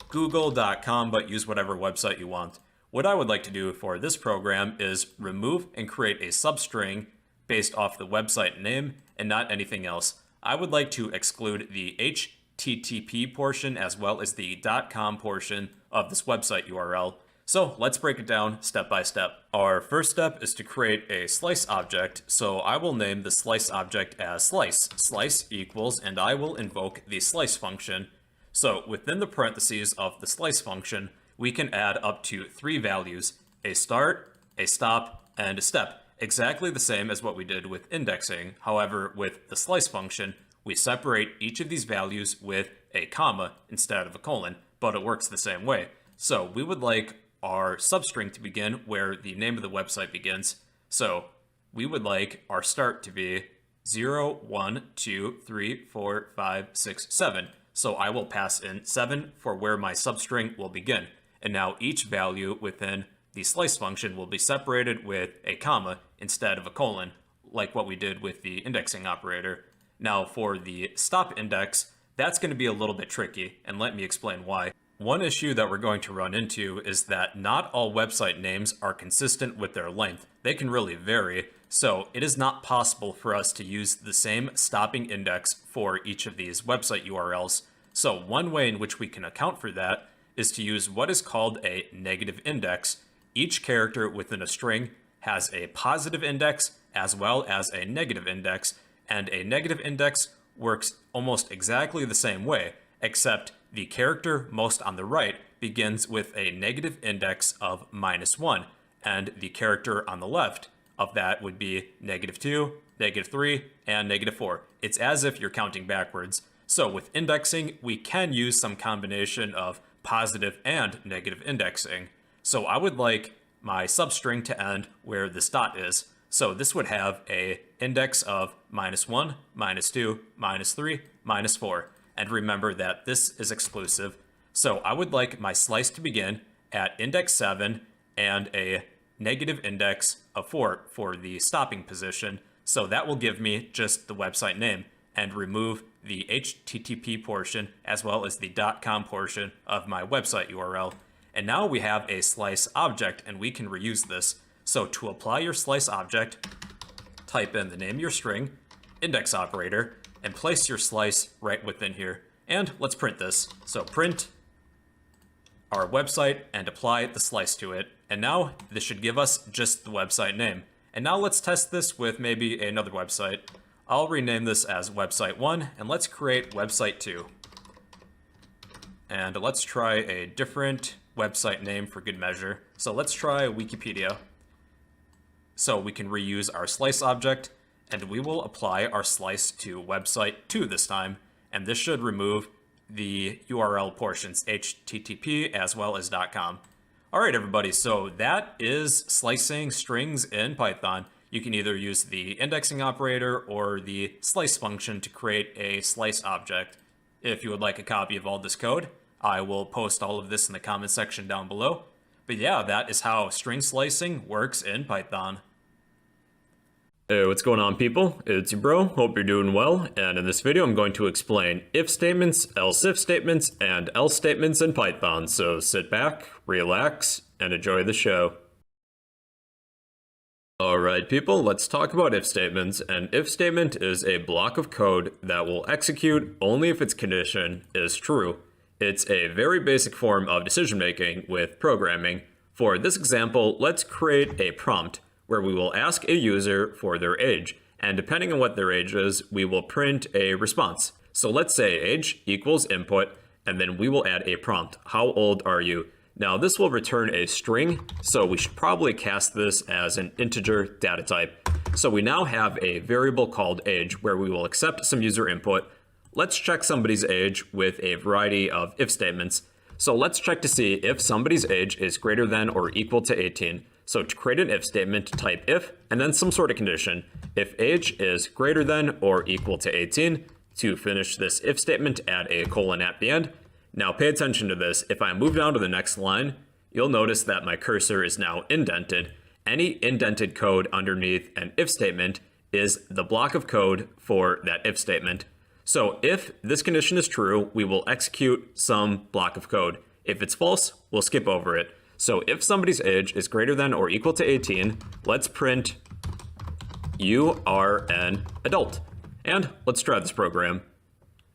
google.com, but use whatever website you want. What I would like to do for this program is remove and create a substring based off the website name and not anything else. I would like to exclude the http portion as well as the .com portion of this website URL. So let's break it down step by step. Our first step is to create a slice object, so I will name the slice object as slice. Slice equals, and I will invoke the slice function. So within the parentheses of the slice function, we can add up to 3 values: a start, a stop, and a step. Exactly the same as what we did with indexing. However, with the slice function, we separate each of these values with a comma instead of a colon, but it works the same way. So we would like our substring to begin where the name of the website begins. So we would like our start to be 0, 1, 2, 3, 4, 5, 6, 7. So I will pass in 7 for where my substring will begin. And now each value within the slice function will be separated with a comma instead of a colon, like what we did with the indexing operator. Now for the stop index, that's going to be a little bit tricky, and let me explain why. One issue that we're going to run into is that not all website names are consistent with their length. They can really vary. So it is not possible for us to use the same stopping index for each of these website URLs. So one way in which we can account for that is to use what is called a negative index. Each character within a string has a positive index as well as a negative index, and a negative index works almost exactly the same way, except the character most on the right begins with a negative index of -1, and the character on the left of that would be -2, -3, and -4. It's as if you're counting backwards. So with indexing, we can use some combination of positive and negative indexing. So I would like my substring to end where this dot is. So this would have a index of -1, -2, -3, -4. And remember that this is exclusive. So I would like my slice to begin at index 7 and a negative index of 4 for the stopping position. So that will give me just the website name and remove the HTTP portion as well as the .com portion of my website URL. And now we have a slice object and we can reuse this. So to apply your slice object, type in the name of your string, index operator, and place your slice right within here. And let's print this. So print our website and apply the slice to it. And now this should give us just the website name. And now let's test this with maybe another website. I'll rename this as website 1 and let's create website 2. And let's try a different website name for good measure. So let's try Wikipedia. So we can reuse our slice object and we will apply our slice to website 2 this time. And this should remove the URL portions, HTTP as well as .com. All right, everybody, so that is slicing strings in Python. You can either use the indexing operator or the slice function to create a slice object. If you would like a copy of all this code, I will post all of this in the comment section down below. But yeah, that is how string slicing works in Python. Hey, what's going on, people? It's your bro. Hope you're doing well. And in this video, I'm going to explain if statements, else if statements, and else statements in Python. So sit back, relax, and enjoy the show. Alright, people, let's talk about if statements. An if statement is a block of code that will execute only if its condition is true. It's a very basic form of decision making with programming. For this example, let's create a prompt where we will ask a user for their age, and depending on what their age is, we will print a response. So let's say age equals input, and then we will add a prompt. How old are you? Now this will return a string, so we should probably cast this as an integer data type. So we now have a variable called age where we will accept some user input. Let's check somebody's age with a variety of if statements. So let's check to see if somebody's age is greater than or equal to 18. So to create an if statement, type if, and then some sort of condition. If age is greater than or equal to 18, to finish this if statement, add a colon at the end. Now pay attention to this. If I move down to the next line, you'll notice that my cursor is now indented. Any indented code underneath an if statement is the block of code for that if statement. So if this condition is true, we will execute some block of code. If it's false, we'll skip over it. So if somebody's age is greater than or equal to 18, let's print you are an adult. And let's try this program.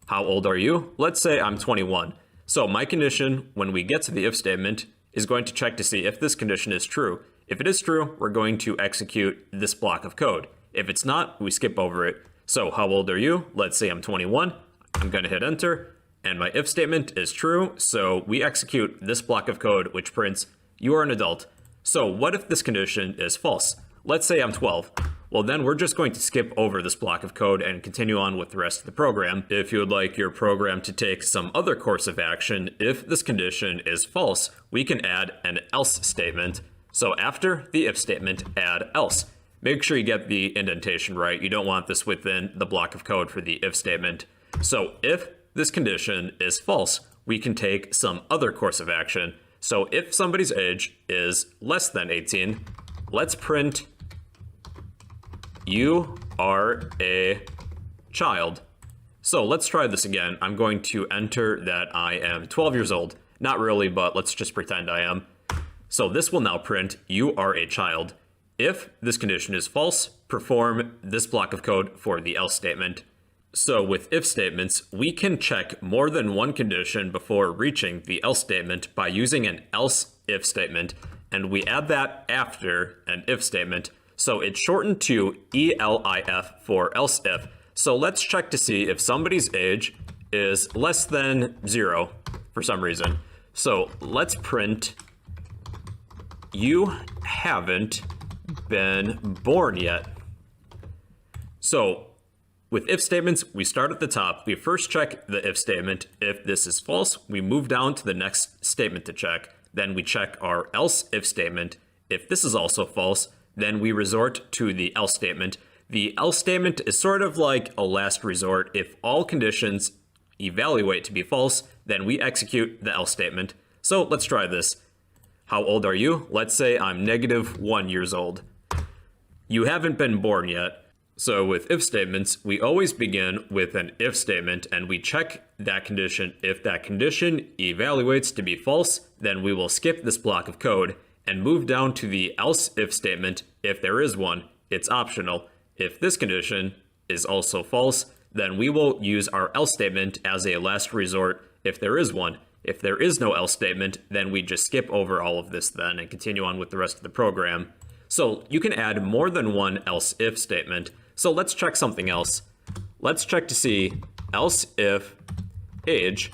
How old are you? Let's say I'm 21. So my condition when we get to the if statement is going to check to see if this condition is true. If it is true, we're going to execute this block of code. If it's not, we skip over it. So how old are you? Let's say I'm 21. I'm going to hit enter. And my if statement is true, so we execute this block of code which prints, you are an adult. So what if this condition is false? Let's say I'm 12. Well, then we're just going to skip over this block of code and continue on with the rest of the program. If you would like your program to take some other course of action, if this condition is false, we can add an else statement. So after the if statement, add else. Make sure you get the indentation right. You don't want this within the block of code for the if statement. So if this condition is false, we can take some other course of action. So if somebody's age is less than 18, let's print you are a child. So let's try this again. I'm going to enter that I am 12 years old. Not really, but let's just pretend I am. So this will now print you are a child. If this condition is false, perform this block of code for the else statement. So with if statements, we can check more than one condition before reaching the else statement by using an else if statement, and we add that after an if statement. So it's shortened to ELIF for else if. So let's check to see if somebody's age is less than 0 for some reason. So let's print, you haven't been born yet. So with if statements, we start at the top. We first check the if statement. If this is false, we move down to the next statement to check. Then we check our else if statement. If this is also false, then we resort to the else statement. The else statement is sort of like a last resort. If all conditions evaluate to be false, then we execute the else statement. So let's try this. How old are you? Let's say I'm -1 years old. You haven't been born yet. So with if statements, we always begin with an if statement and we check that condition. If that condition evaluates to be false, then we will skip this block of code and move down to the else if statement. If there is one, it's optional. If this condition is also false, then we will use our else statement as a last resort if there is one. If there is no else statement, then we just skip over all of this then and continue on with the rest of the program. So you can add more than one else if statement. So let's check something else. Let's check to see else if age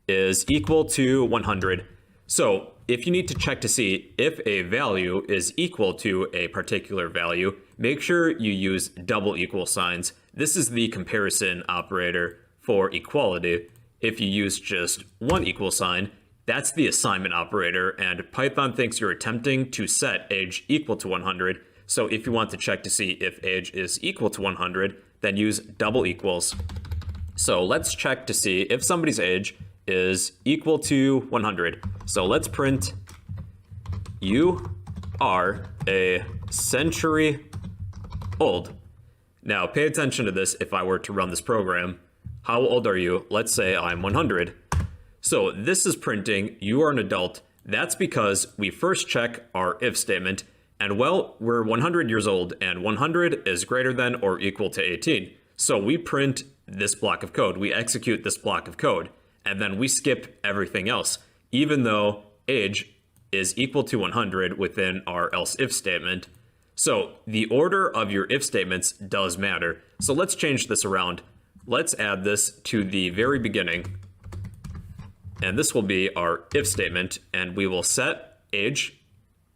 is equal to 100. So if you need to check to see if a value is equal to a particular value, make sure you use double equal signs. This is the comparison operator for equality. If you use just one equal sign, that's the assignment operator, and Python thinks you're attempting to set age equal to 100. So if you want to check to see if age is equal to 100, then use double equals. So let's check to see if somebody's age is equal to 100. So let's print, you are a century old. Now pay attention to this if I were to run this program. How old are you? Let's say I'm 100. So this is printing, you are an adult. That's because we first check our if statement, and well, we're 100 years old, and 100 is greater than or equal to 18. So we print this block of code, we execute this block of code, and then we skip everything else, even though age is equal to 100 within our else if statement. So the order of your if statements does matter. So let's change this around. Let's add this to the very beginning. And this will be our if statement, and we will set age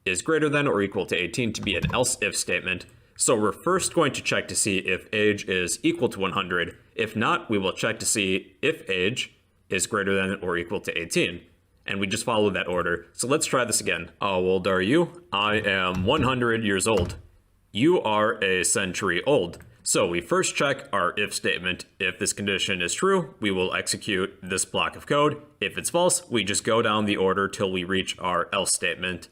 is greater than or equal to 18 to be an else if statement. So we're first going to check to see if age is equal to 100. If not, we will check to see if age is greater than or equal to 18. And we just follow that order. So let's try this again. How old are you? I am 100 years old. You are a century old. So we first check our if statement. If this condition is true, we will execute this block of code. If it's false, we just go down the order till we reach our else statement.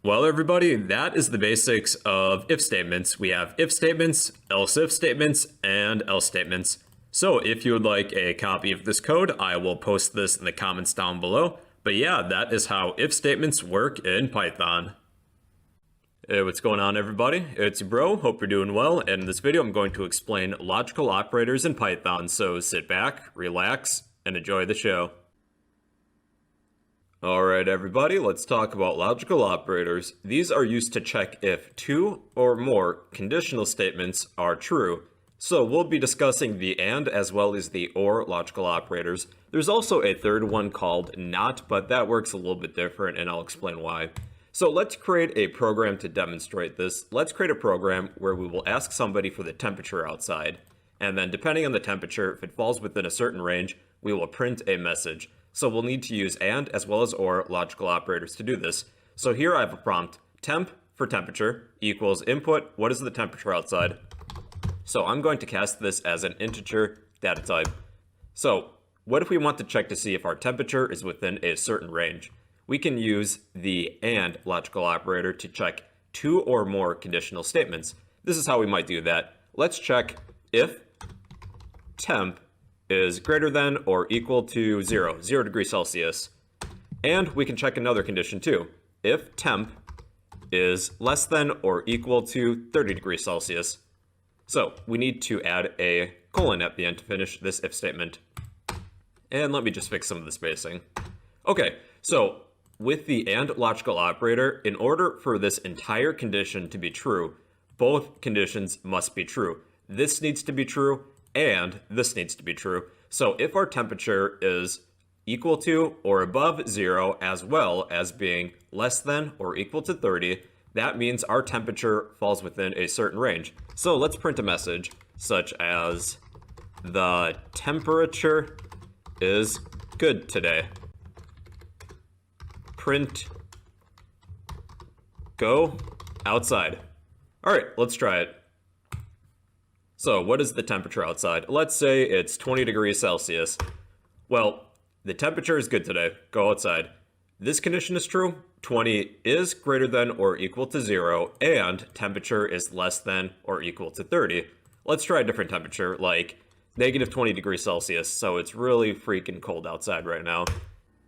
Well, everybody, that is the basics of if statements. We have if statements, else if statements, and else statements. So if you would like a copy of this code, I will post this in the comments down below. But yeah, that is how if statements work in Python. Hey, what's going on, everybody? It's your bro, hope you're doing well, and in this video I'm going to explain logical operators in Python, so sit back, relax, and enjoy the show. Alright everybody, let's talk about logical operators. These are used to check if two or more conditional statements are true. So we'll be discussing the AND as well as the OR logical operators. There's also a third one called NOT, but that works a little bit different, and I'll explain why. So let's create a program to demonstrate this. Let's create a program where we will ask somebody for the temperature outside. And then depending on the temperature, if it falls within a certain range, we will print a message. So we'll need to use AND as well as OR logical operators to do this. So here I have a prompt, temp for temperature equals input, what is the temperature outside? So I'm going to cast this as an integer data type. So what if we want to check to see if our temperature is within a certain range? We can use the AND logical operator to check two or more conditional statements. This is how we might do that. Let's check if temp is greater than or equal to 0 degrees Celsius. And we can check another condition too. If temp is less than or equal to 30 degrees Celsius. So we need to add a colon at the end to finish this if statement. And let me just fix some of the spacing. Okay, so with the AND logical operator, in order for this entire condition to be true, both conditions must be true. This needs to be true, and this needs to be true. So if our temperature is equal to or above 0, as well as being less than or equal to 30, that means our temperature falls within a certain range. So let's print a message such as, the temperature is good today. Print, go outside. All right, let's try it. So what is the temperature outside? Let's say it's 20 degrees Celsius. Well, the temperature is good today. Go outside. This condition is true. 20 is greater than or equal to 0, and temperature is less than or equal to 30. Let's try a different temperature, like negative 20 degrees Celsius, so it's really freaking cold outside right now.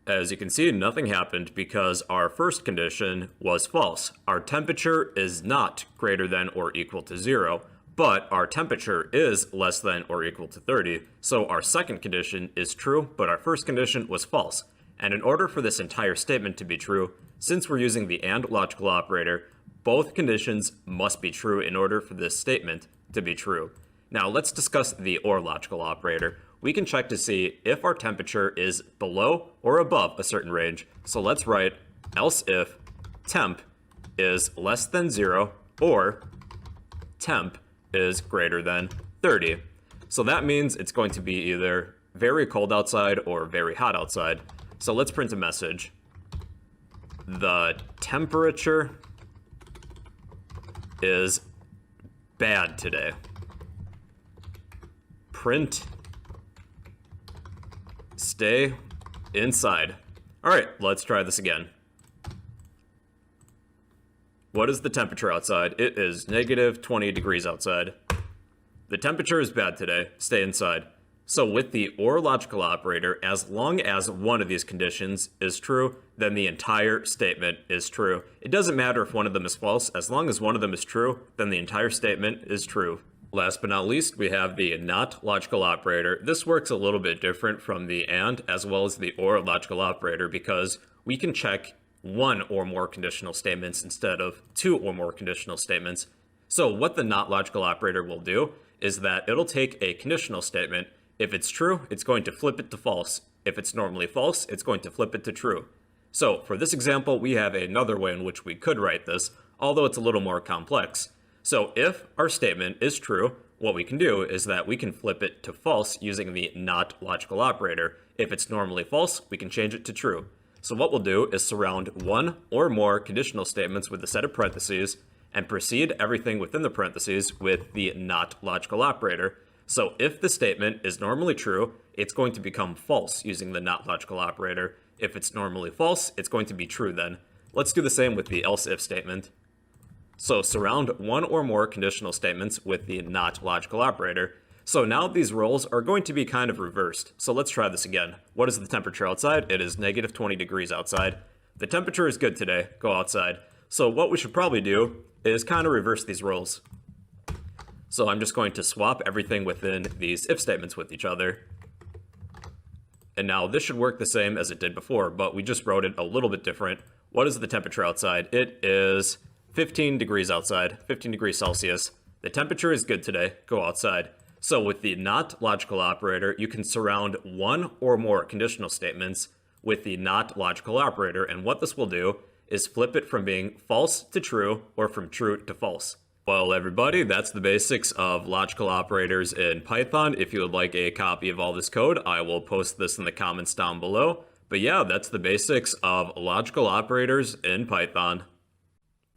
As you can see, nothing happened because our first condition was false. Our temperature is not greater than or equal to 0, but our temperature is less than or equal to 30, so our second condition is true, but our first condition was false. And in order for this entire statement to be true, since we're using the AND logical operator, both conditions must be true in order for this statement to be true. Now let's discuss the OR logical operator. We can check to see if our temperature is below or above a certain range. So let's write else if temp is less than 0 or temp is greater than 30. So that means it's going to be either very cold outside or very hot outside. So let's print a message. The temperature is bad today. Print, stay inside. All right, let's try this again. What is the temperature outside? It is negative 20 degrees outside. The temperature is bad today. Stay inside. So with the OR logical operator, as long as one of these conditions is true, then the entire statement is true. It doesn't matter if one of them is false. As long as one of them is true, then the entire statement is true. Last but not least, we have the NOT logical operator. This works a little bit different from the AND as well as the OR logical operator because we can check one or more conditional statements instead of two or more conditional statements. So what the NOT logical operator will do is that it'll take a conditional statement. If it's true, it's going to flip it to false. If it's normally false, it's going to flip it to true. So for this example, we have another way in which we could write this, although it's a little more complex. So if our statement is true, what we can do is that we can flip it to false using the NOT logical operator. If it's normally false, we can change it to true. So what we'll do is surround one or more conditional statements with a set of parentheses and precede everything within the parentheses with the NOT logical operator. So if the statement is normally true, it's going to become false using the NOT logical operator. If it's normally false, it's going to be true then. Let's do the same with the else if statement. So surround one or more conditional statements with the NOT logical operator. So now these roles are going to be kind of reversed. So let's try this again. What is the temperature outside? It is negative 20 degrees outside. The temperature is good today. Go outside. So what we should probably do is kind of reverse these roles. So I'm just going to swap everything within these if statements with each other. And now this should work the same as it did before, but we just wrote it a little bit different. What is the temperature outside? It is 15 degrees outside, 15 degrees Celsius. The temperature is good today. Go outside. So with the NOT logical operator, you can surround one or more conditional statements with the NOT logical operator. And what this will do is flip it from being false to true or from true to false. Well, everybody, that's the basics of logical operators in Python. If you would like a copy of all this code, I will post this in the comments down below. But yeah, that's the basics of logical operators in Python.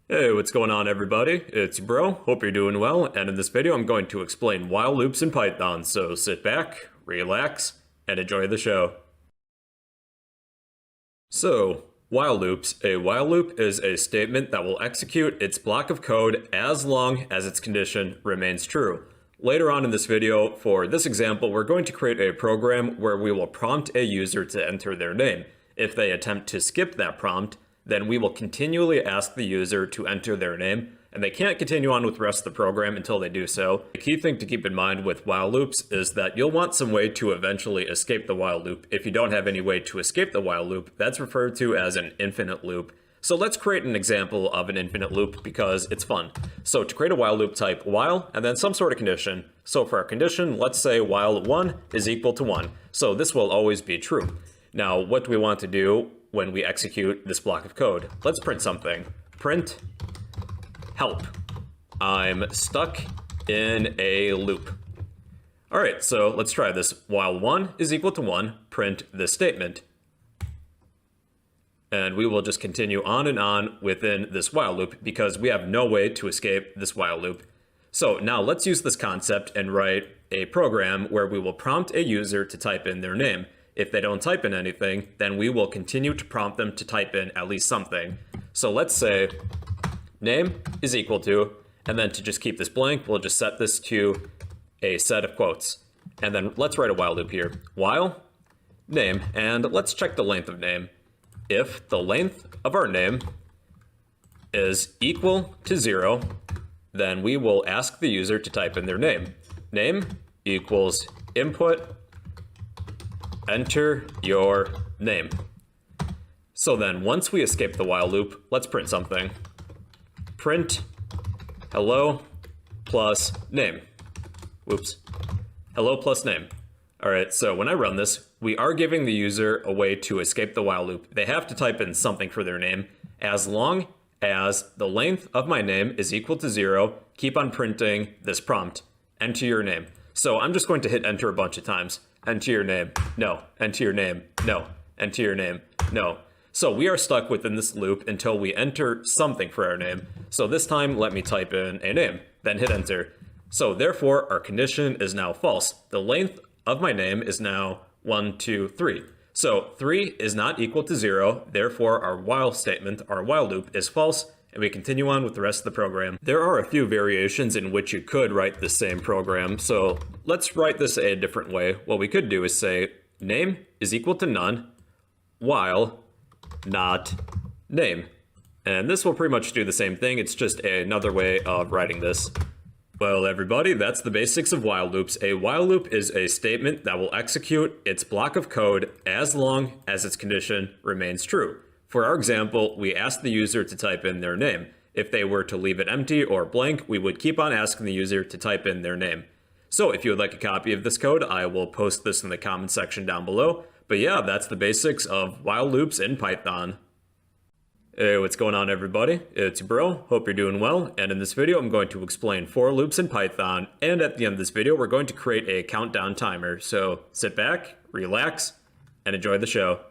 Hey, what's going on everybody? It's your bro, hope you're doing well, and in this video I'm going to explain while loops in Python, so sit back, relax, and enjoy the show. So, while loops. A while loop is a statement that will execute its block of code as long as its condition remains true. Later on in this video, for this example, we're going to create a program where we will prompt a user to enter their name. If they attempt to skip that prompt, then we will continually ask the user to enter their name, and they can't continue on with the rest of the program until they do so. The key thing to keep in mind with while loops is that you'll want some way to eventually escape the while loop. If you don't have any way to escape the while loop, that's referred to as an infinite loop. So let's create an example of an infinite loop because it's fun. So to create a while loop, type while and then some sort of condition. So for our condition, let's say while 1 is equal to 1. So this will always be true. Now, what do we want to do when we execute this block of code? Let's print something. Print help. I'm stuck in a loop. All right, so let's try this. While 1 is equal to 1, print this statement. And we will just continue on and on within this while loop because we have no way to escape this while loop. So now let's use this concept and write a program where we will prompt a user to type in their name. If they don't type in anything, then we will continue to prompt them to type in at least something. So let's say name is equal to, and then to just keep this blank, we'll just set this to a set of quotes. And then let's write a while loop here. While name, and let's check the length of name. If the length of our name is equal to 0, then we will ask the user to type in their name. Name equals input, enter your name. So then once we escape the while loop, let's print something. Print hello plus name. Whoops. Hello plus name. All right, so when I run this, we are giving the user a way to escape the while loop. They have to type in something for their name. As long as the length of my name is equal to 0, keep on printing this prompt, enter your name. So I'm just going to hit enter a bunch of times. Enter your name, no. Enter your name, no. Enter your name, no. So we are stuck within this loop until we enter something for our name. So this time, let me type in a name, then hit enter. So therefore, our condition is now false. The length of my name is now 1, 2, 3. So 3 is not equal to 0, therefore our while statement, our while loop, is false, and we continue on with the rest of the program. There are a few variations in which you could write the same program, so let's write this a different way. What we could do is say name is equal to none, while not name. And this will pretty much do the same thing, it's just another way of writing this. Well, everybody, that's the basics of while loops. A while loop is a statement that will execute its block of code as long as its condition remains true. For our example, we asked the user to type in their name. If they were to leave it empty or blank, we would keep on asking the user to type in their name. So if you would like a copy of this code, I will post this in the comment section down below. But yeah, that's the basics of while loops in Python. Hey, what's going on, everybody? It's your bro, hope you're doing well, and in this video I'm going to explain for loops in Python, and at the end of this video we're going to create a countdown timer, so sit back, relax, and enjoy the show.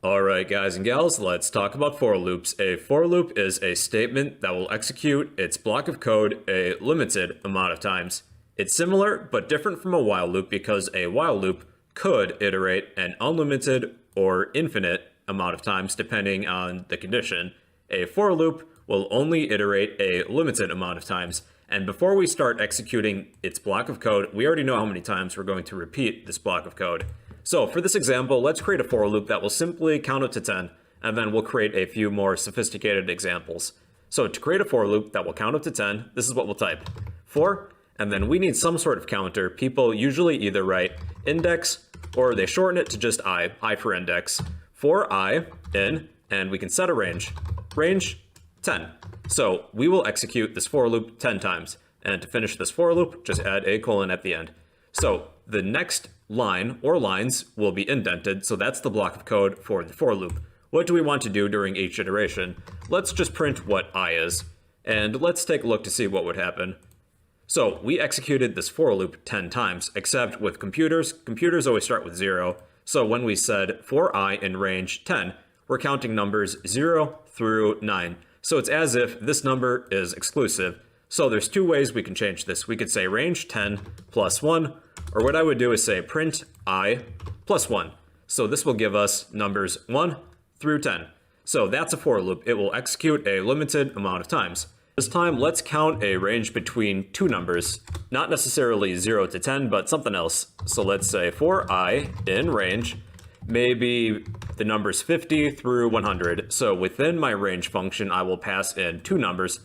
Alright guys and gals, let's talk about for loops. A for loop is a statement that will execute its block of code a limited amount of times. It's similar, but different from a while loop because a while loop could iterate an unlimited or infinite amount of times depending on the condition. A for loop will only iterate a limited amount of times, and before we start executing its block of code, we already know how many times we're going to repeat this block of code. So for this example, let's create a for loop that will simply count up to 10, and then we'll create a few more sophisticated examples. So to create a for loop that will count up to 10, this is what we'll type. For, and then we need some sort of counter. People usually either write index or they shorten it to just I for index. For I in, and we can set a range. Range 10. So we will execute this for loop 10 times. And to finish this for loop, just add a colon at the end. So the next line or lines will be indented. So that's the block of code for the for loop. What do we want to do during each iteration? Let's just print what I is. And let's take a look to see what would happen. So we executed this for loop 10 times, except with computers always start with 0. So when we said for I in range 10, we're counting numbers 0 through 9. So it's as if this number is exclusive. So there's two ways we can change this. We could say range 10 plus 1, or what I would do is say print I plus 1. So this will give us numbers 1 through 10. So that's a for loop. It will execute a limited amount of times. This time, let's count a range between two numbers, not necessarily 0 to 10, but something else. So let's say for I in range, maybe the numbers 50 through 100. So within my range function, I will pass in two numbers.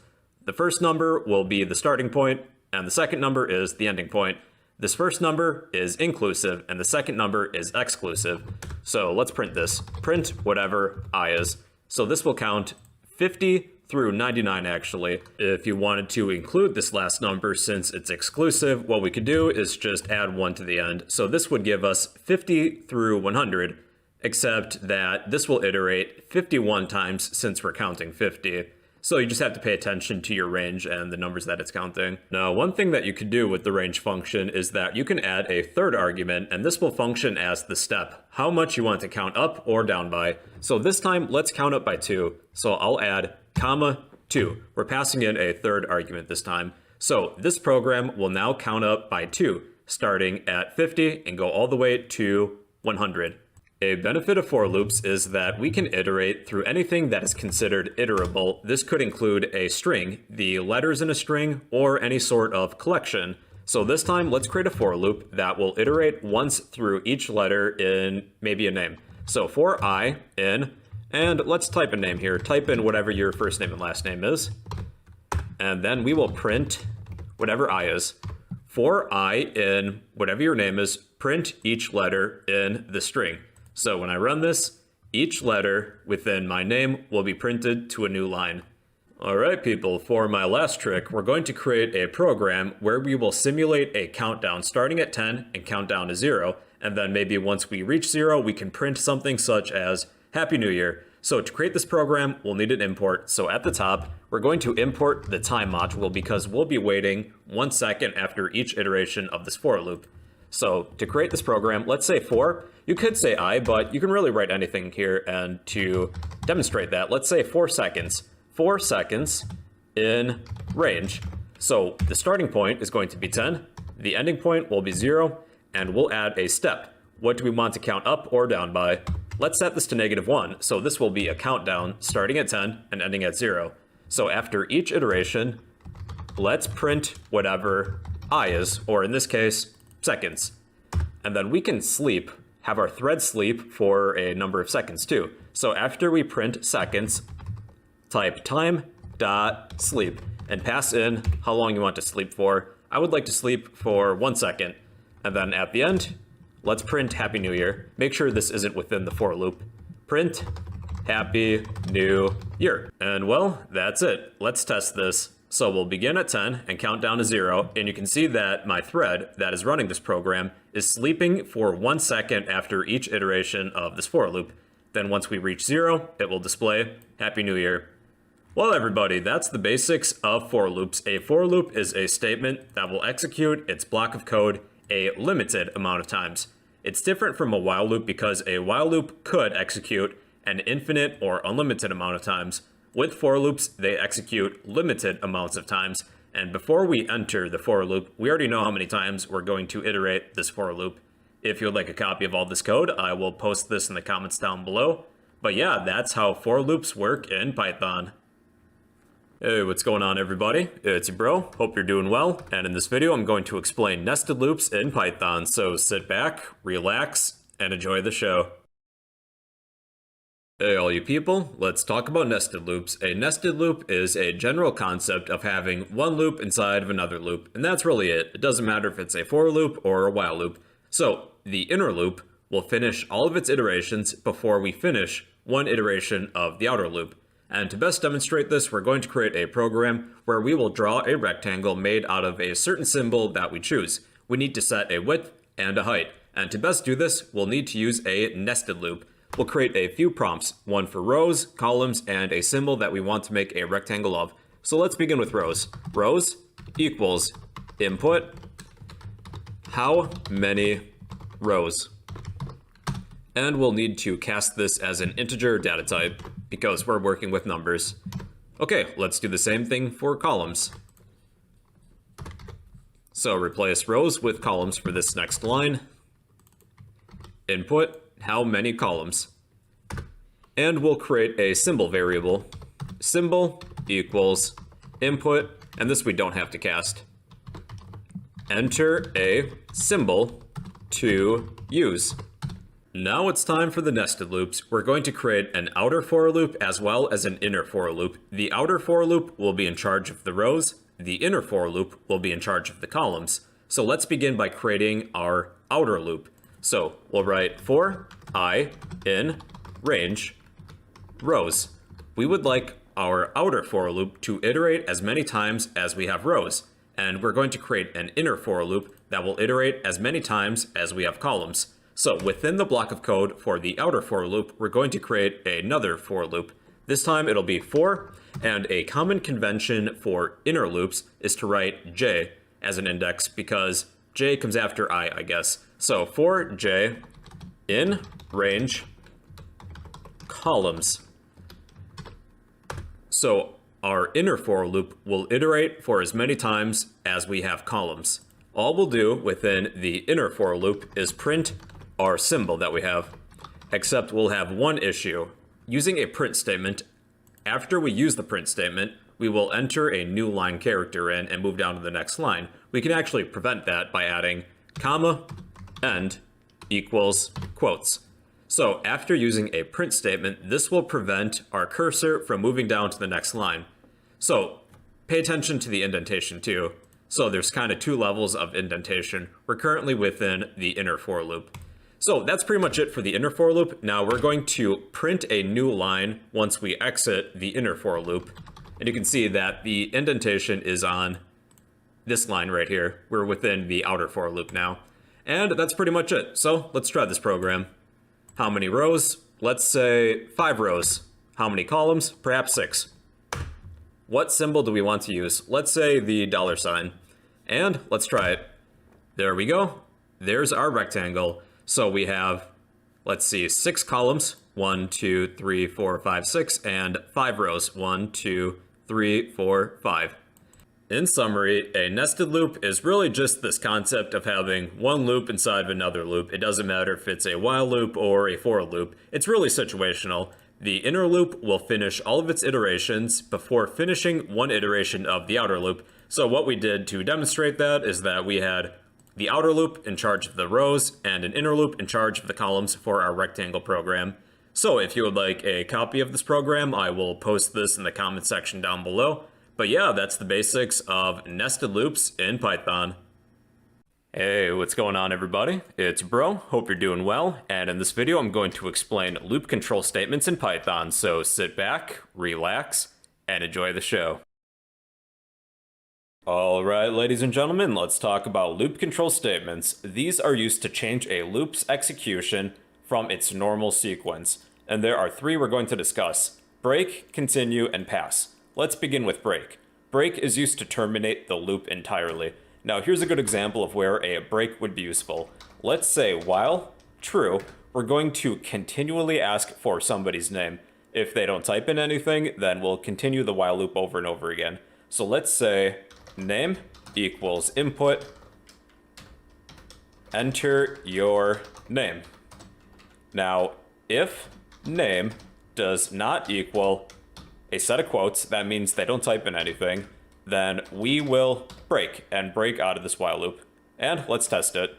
The first number will be the starting point, and the second number is the ending point. This first number is inclusive, and the second number is exclusive. So let's print this. Print whatever I is. So this will count 50 through 99, actually. If you wanted to include this last number, since it's exclusive, what we could do is just add 1 to the end. So this would give us 50 through 100, except that this will iterate 51 times since we're counting 50. So you just have to pay attention to your range and the numbers that it's counting. Now, one thing that you could do with the range function is that you can add a third argument, and this will function as the step, how much you want to count up or down by. So this time, let's count up by 2. So I'll add comma 2. We're passing in a third argument this time. So this program will now count up by 2, starting at 50 and go all the way to 100. A benefit of for loops is that we can iterate through anything that is considered iterable. This could include a string, the letters in a string, or any sort of collection. So this time, let's create a for loop that will iterate once through each letter in maybe a name. So for I in, and let's type a name here. Type in whatever your first name and last name is. And then we will print whatever I is. For I in whatever your name is, print each letter in the string. So when I run this, each letter within my name will be printed to a new line. All right, people, for my last trick, we're going to create a program where we will simulate a countdown starting at 10 and count down to 0. And then maybe once we reach 0, we can print something such as Happy New Year. So to create this program, we'll need an import. So at the top, we're going to import the time module because we'll be waiting 1 second after each iteration of this for loop. So to create this program, let's say for. You could say I, but you can really write anything here. And to demonstrate that, let's say 4 seconds. 4 seconds in range. So the starting point is going to be 10. The ending point will be 0. And we'll add a step. What do we want to count up or down by? Let's set this to -1. So this will be a countdown starting at 10 and ending at 0. So after each iteration, let's print whatever I is, or in this case, seconds. And then we can sleep, have our thread sleep for a number of seconds too. So after we print seconds, type time.sleep and pass in how long you want to sleep for. I would like to sleep for 1 second. And then at the end, let's print Happy New Year. Make sure this isn't within the for loop. Print Happy New Year. And well, that's it. Let's test this. So we'll begin at 10 and count down to 0, and you can see that my thread that is running this program is sleeping for 1 second after each iteration of this for loop. Then once we reach 0, it will display Happy New Year. Well, everybody, that's the basics of for loops. A for loop is a statement that will execute its block of code a limited amount of times. It's different from a while loop because a while loop could execute an infinite or unlimited amount of times. With for loops, they execute limited amounts of times, and before we enter the for loop, we already know how many times we're going to iterate this for loop. If you would like a copy of all this code, I will post this in the comments down below. But yeah, that's how for loops work in Python. Hey, what's going on, everybody? It's your bro. Hope you're doing well. And in this video, I'm going to explain nested loops in Python. So sit back, relax, and enjoy the show. Hey all you people, let's talk about nested loops. A nested loop is a general concept of having one loop inside of another loop, and that's really it. It doesn't matter if it's a for loop or a while loop. So the inner loop will finish all of its iterations before we finish one iteration of the outer loop. And to best demonstrate this, we're going to create a program where we will draw a rectangle made out of a certain symbol that we choose. We need to set a width and a height. And to best do this, we'll need to use a nested loop. We'll create a few prompts, one for rows, columns, and a symbol that we want to make a rectangle of. So let's begin with rows. Rows equals input, how many rows? And we'll need to cast this as an integer data type because we're working with numbers. Okay, let's do the same thing for columns. So replace rows with columns for this next line. Input, how many columns? And we'll create a symbol variable. Symbol equals input, and this we don't have to cast. Enter a symbol to use. Now it's time for the nested loops. We're going to create an outer for loop as well as an inner for loop. The outer for loop will be in charge of the rows. The inner for loop will be in charge of the columns. So let's begin by creating our outer loop. So we'll write for I in range rows. We would like our outer for loop to iterate as many times as we have rows. And we're going to create an inner for loop that will iterate as many times as we have columns. So within the block of code for the outer for loop, we're going to create another for loop. This time it'll be for, and a common convention for inner loops is to write j as an index because j comes after I guess. So for j in range columns. So our inner for loop will iterate for as many times as we have columns. All we'll do within the inner for loop is print our symbol that we have, except we'll have one issue. Using a print statement, after we use the print statement, we will enter a new line character in and move down to the next line. We can actually prevent that by adding comma end equals quotes. So after using a print statement, this will prevent our cursor from moving down to the next line. So pay attention to the indentation too. So there's kind of two levels of indentation. We're currently within the inner for loop. So that's pretty much it for the inner for loop. Now we're going to print a new line once we exit the inner for loop. And you can see that the indentation is on this line right here. We're within the outer for loop now. And that's pretty much it. So let's try this program. How many rows? Let's say 5 rows. How many columns? Perhaps 6. What symbol do we want to use? Let's say the $sign. And let's try it. There we go. There's our rectangle. So we have, let's see, 6 columns, 1, 2, 3, 4, 5, 6, and 5 rows, 1, 2, 3, 4, 5. In summary, a nested loop is really just this concept of having one loop inside of another loop. It doesn't matter if it's a while loop or a for loop. It's really situational. The inner loop will finish all of its iterations before finishing one iteration of the outer loop. So what we did to demonstrate that is that we had the outer loop in charge of the rows, and an inner loop in charge of the columns for our rectangle program. So if you would like a copy of this program, I will post this in the comment section down below. But yeah, that's the basics of nested loops in Python. Hey, what's going on everybody? It's Bro, hope you're doing well, and in this video I'm going to explain loop control statements in Python, so sit back, relax, and enjoy the show. Alright, ladies and gentlemen, let's talk about loop control statements. These are used to change a loop's execution from its normal sequence. And there are 3 we're going to discuss: break, continue, and pass. Let's begin with break. Break is used to terminate the loop entirely. Now here's a good example of where a break would be useful. Let's say while true, we're going to continually ask for somebody's name. If they don't type in anything, then we'll continue the while loop over and over again. So let's say name equals input, enter your name. Now, if name does not equal a set of quotes, that means they don't type in anything, then we will break out of this while loop. And let's test it.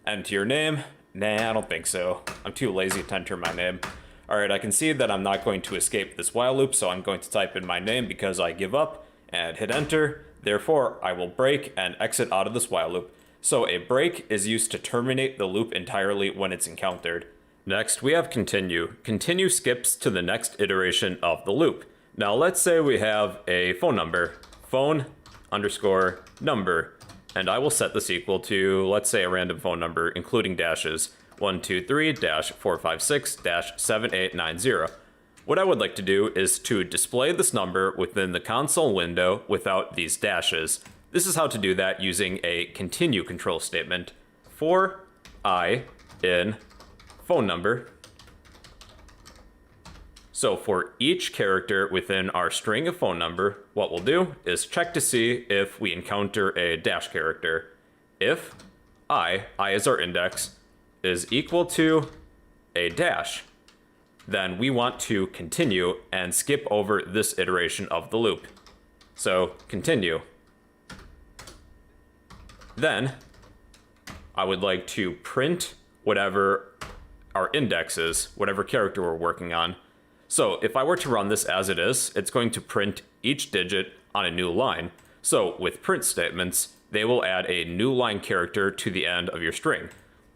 Enter your name. Nah, I don't think so. I'm too lazy to enter my name. Alright, I can see that I'm not going to escape this while loop, so I'm going to type in my name because I give up and hit enter. Therefore, I will break and exit out of this while loop. So a break is used to terminate the loop entirely when it's encountered. Next, we have continue. Continue skips to the next iteration of the loop. Now let's say we have a phone number, phone underscore number, and I will set this equal to, let's say, a random phone number, including dashes, 123-456-7890. What I would like to do is to display this number within the console window without these dashes. This is how to do that using a continue control statement. For I in phone number. So for each character within our string of phone number, what we'll do is check to see if we encounter a dash character. If I is our index, is equal to a dash, then we want to continue and skip over this iteration of the loop. So continue. Then I would like to print whatever our indexes, whatever character we're working on. So if I were to run this as it is, it's going to print each digit on a new line. So with print statements, they will add a new line character to the end of your string.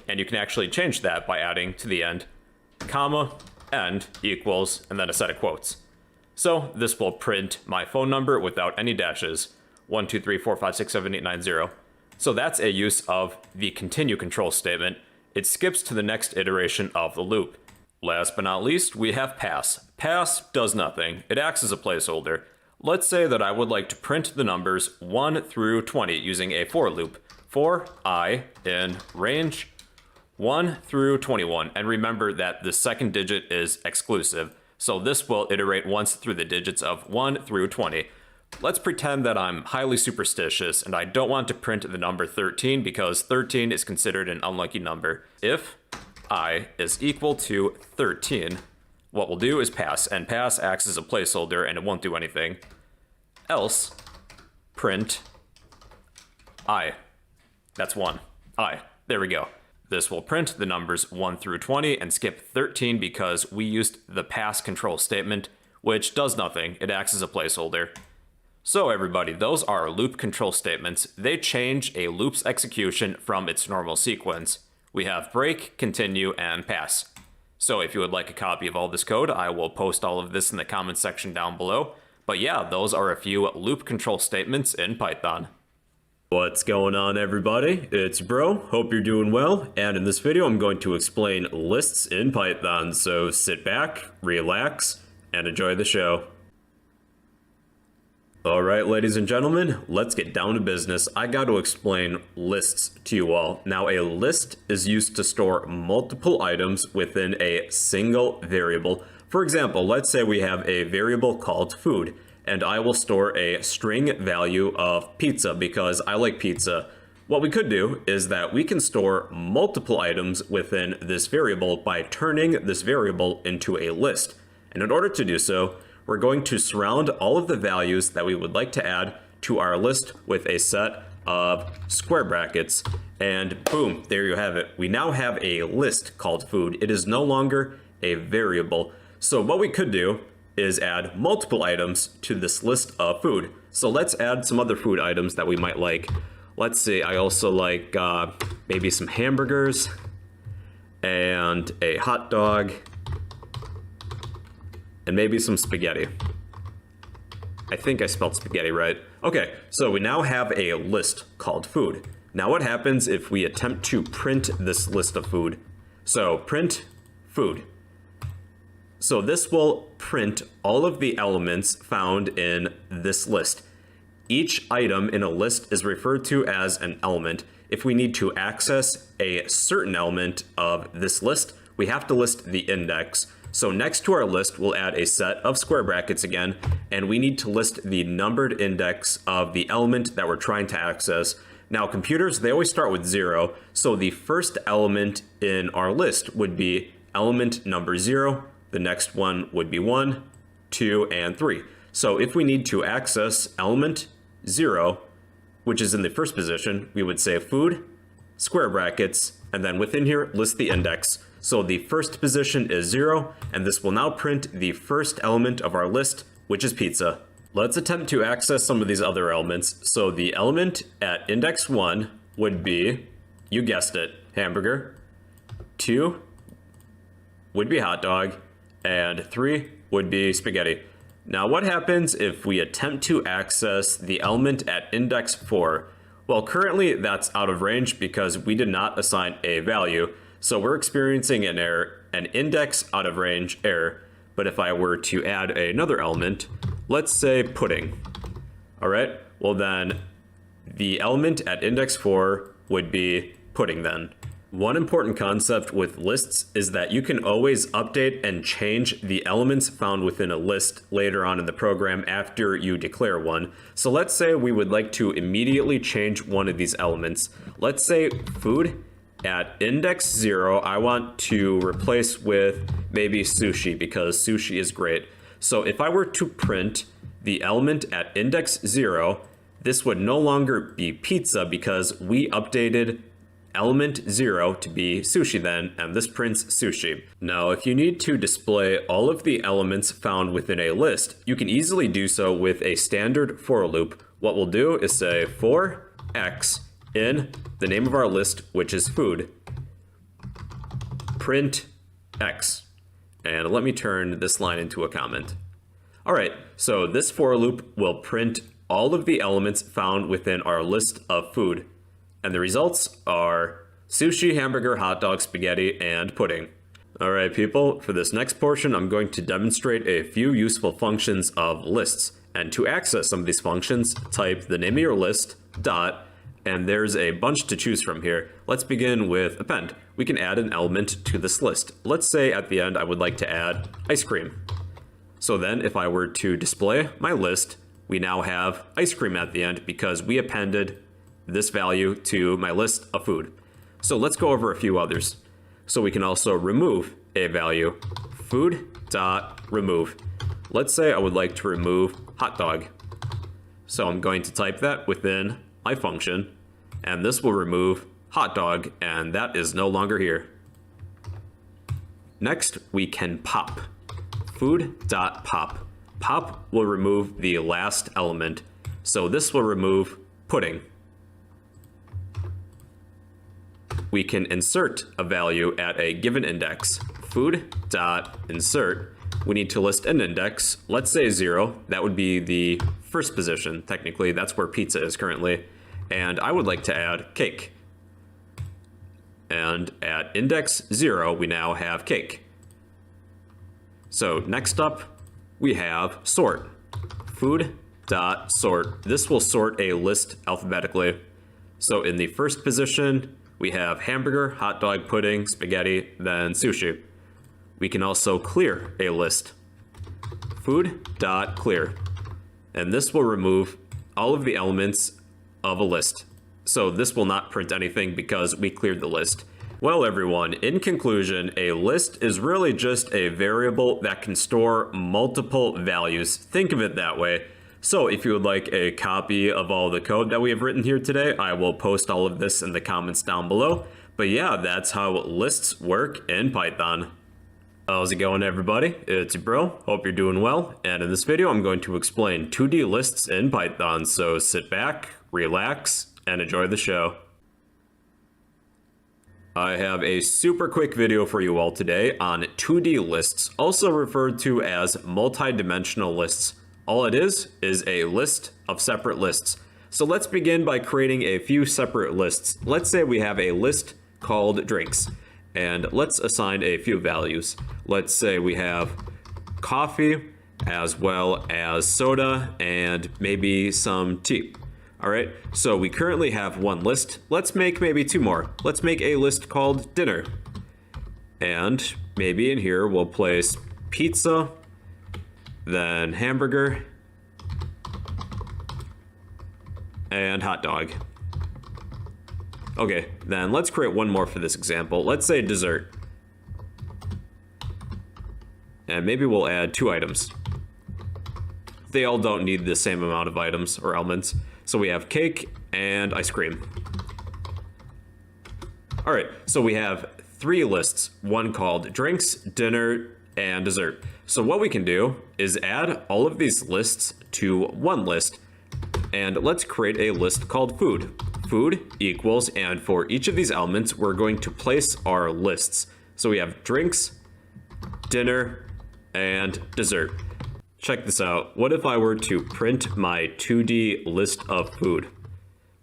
And you can actually change that by adding to the end, comma, end equals, and then a set of quotes. So this will print my phone number without any dashes, 1, 2, 3, 4, 5, 6, 7, 8, 9, 0. So that's a use of the continue control statement. It skips to the next iteration of the loop. Last but not least, we have pass. Pass does nothing. It acts as a placeholder. Let's say that I would like to print the numbers 1 through 20 using a for loop. For I in range 1 through 21. And remember that the second digit is exclusive. So this will iterate once through the digits of 1 through 20. Let's pretend that I'm highly superstitious and I don't want to print the number 13 because 13 is considered an unlucky number. If I is equal to 13, what we'll do is pass, and pass acts as a placeholder and it won't do anything. Else, print I. That's 1. I. There we go. This will print the numbers 1 through 20 and skip 13 because we used the pass control statement, which does nothing. It acts as a placeholder. So everybody, those are loop control statements. They change a loop's execution from its normal sequence. We have break, continue, and pass. So if you would like a copy of all this code, I will post all of this in the comments section down below. But yeah, those are a few loop control statements in Python. What's going on, everybody? It's Bro. Hope you're doing well. And in this video, I'm going to explain lists in Python. So sit back, relax, and enjoy the show. All right, ladies and gentlemen, let's get down to business. I got to explain lists to you all. Now, a list is used to store multiple items within a single variable. For example, let's say we have a variable called food, and I will store a string value of pizza because I like pizza. What we could do is that we can store multiple items within this variable by turning this variable into a list. And in order to do so, we're going to surround all of the values that we would like to add to our list with a set of square brackets. And boom, there you have it. We now have a list called food. It is no longer a variable. So what we could do is add multiple items to this list of food. So let's add some other food items that we might like. Let's see, I also like maybe some hamburgers and a hot dog, and maybe some spaghetti. I think I spelled spaghetti right. Okay, so we now have a list called food. Now what happens if we attempt to print this list of food? So print food. So this will print all of the elements found in this list. Each item in a list is referred to as an element. If we need to access a certain element of this list, we have to list the index. So next to our list, we'll add a set of square brackets again, and we need to list the numbered index of the element that we're trying to access. Now computers, they always start with 0, so the first element in our list would be element number 0, the next one would be 1, 2, and 3. So if we need to access element 0, which is in the first position, we would say food, square brackets, and then within here, list the index. So the first position is 0, and this will now print the first element of our list, which is pizza. Let's attempt to access some of these other elements. So the element at index 1 would be, you guessed it, hamburger. 2 would be hot dog, and 3 would be spaghetti. Now what happens if we attempt to access the element at index 4? Well, currently that's out of range because we did not assign a value. So we're experiencing an error, an index out of range error. But if I were to add another element, let's say pudding. All right, well then the element at index 4 would be pudding then. One important concept with lists is that you can always update and change the elements found within a list later on in the program after you declare one. So let's say we would like to immediately change one of these elements. Let's say food. At index 0, I want to replace with maybe sushi because sushi is great. So if I were to print the element at index 0, this would no longer be pizza because we updated element 0 to be sushi then, and this prints sushi. Now, if you need to display all of the elements found within a list, you can easily do so with a standard for loop. What we'll do is say for x in the name of our list, which is food, print x. And let me turn this line into a comment. All right, so this for loop will print all of the elements found within our list of food. And the results are sushi, hamburger, hot dog, spaghetti, and pudding. All right, people, for this next portion, I'm going to demonstrate a few useful functions of lists. And to access some of these functions, type the name of your list, dot, and there's a bunch to choose from here. Let's begin with append. We can add an element to this list. Let's say at the end I would like to add ice cream. So then if I were to display my list, we now have ice cream at the end because we appended this value to my list of food. So let's go over a few others. So we can also remove a value, food.remove. Let's say I would like to remove hot dog. So I'm going to type that within my function, and this will remove hot dog, and that is no longer here. Next, we can pop. Food.pop. Pop will remove the last element, so this will remove pudding. We can insert a value at a given index. Food.insert. We need to list an index. Let's say 0. That would be the first position. Technically, that's where pizza is currently. And I would like to add cake. And at index 0, we now have cake. So next up, we have sort. Food.sort. This will sort a list alphabetically. So in the first position, we have hamburger, hot dog, pudding, spaghetti, then sushi. We can also clear a list. Food.clear. And this will remove all of the elements of a list. So this will not print anything because we cleared the list. Well, everyone, in conclusion, a list is really just a variable that can store multiple values. Think of it that way. So if you would like a copy of all the code that we have written here today, I will post all of this in the comments down below. But yeah, that's how lists work in Python. How's it going, everybody? It's your bro. Hope you're doing well. And in this video, I'm going to explain 2D lists in Python. So sit back, relax, and enjoy the show. I have a super quick video for you all today on 2D lists, also referred to as multi-dimensional lists. All it is a list of separate lists. So let's begin by creating a few separate lists. Let's say we have a list called drinks, and let's assign a few values. Let's say we have coffee as well as soda and maybe some tea. All right, so we currently have one list. Let's make maybe two more. Let's make a list called dinner. And maybe in here we'll place pizza, then hamburger, and hot dog. Okay, then let's create one more for this example. Let's say dessert. And maybe we'll add 2 items. They all don't need the same amount of items or elements. So we have cake and ice cream. All right, so we have 3 lists, one called drinks, dinner, and dessert. So what we can do is add all of these lists to one list, and let's create a list called food. Food equals, and for each of these elements, we're going to place our lists. So we have drinks, dinner, and dessert. Check this out. What if I were to print my 2D list of food?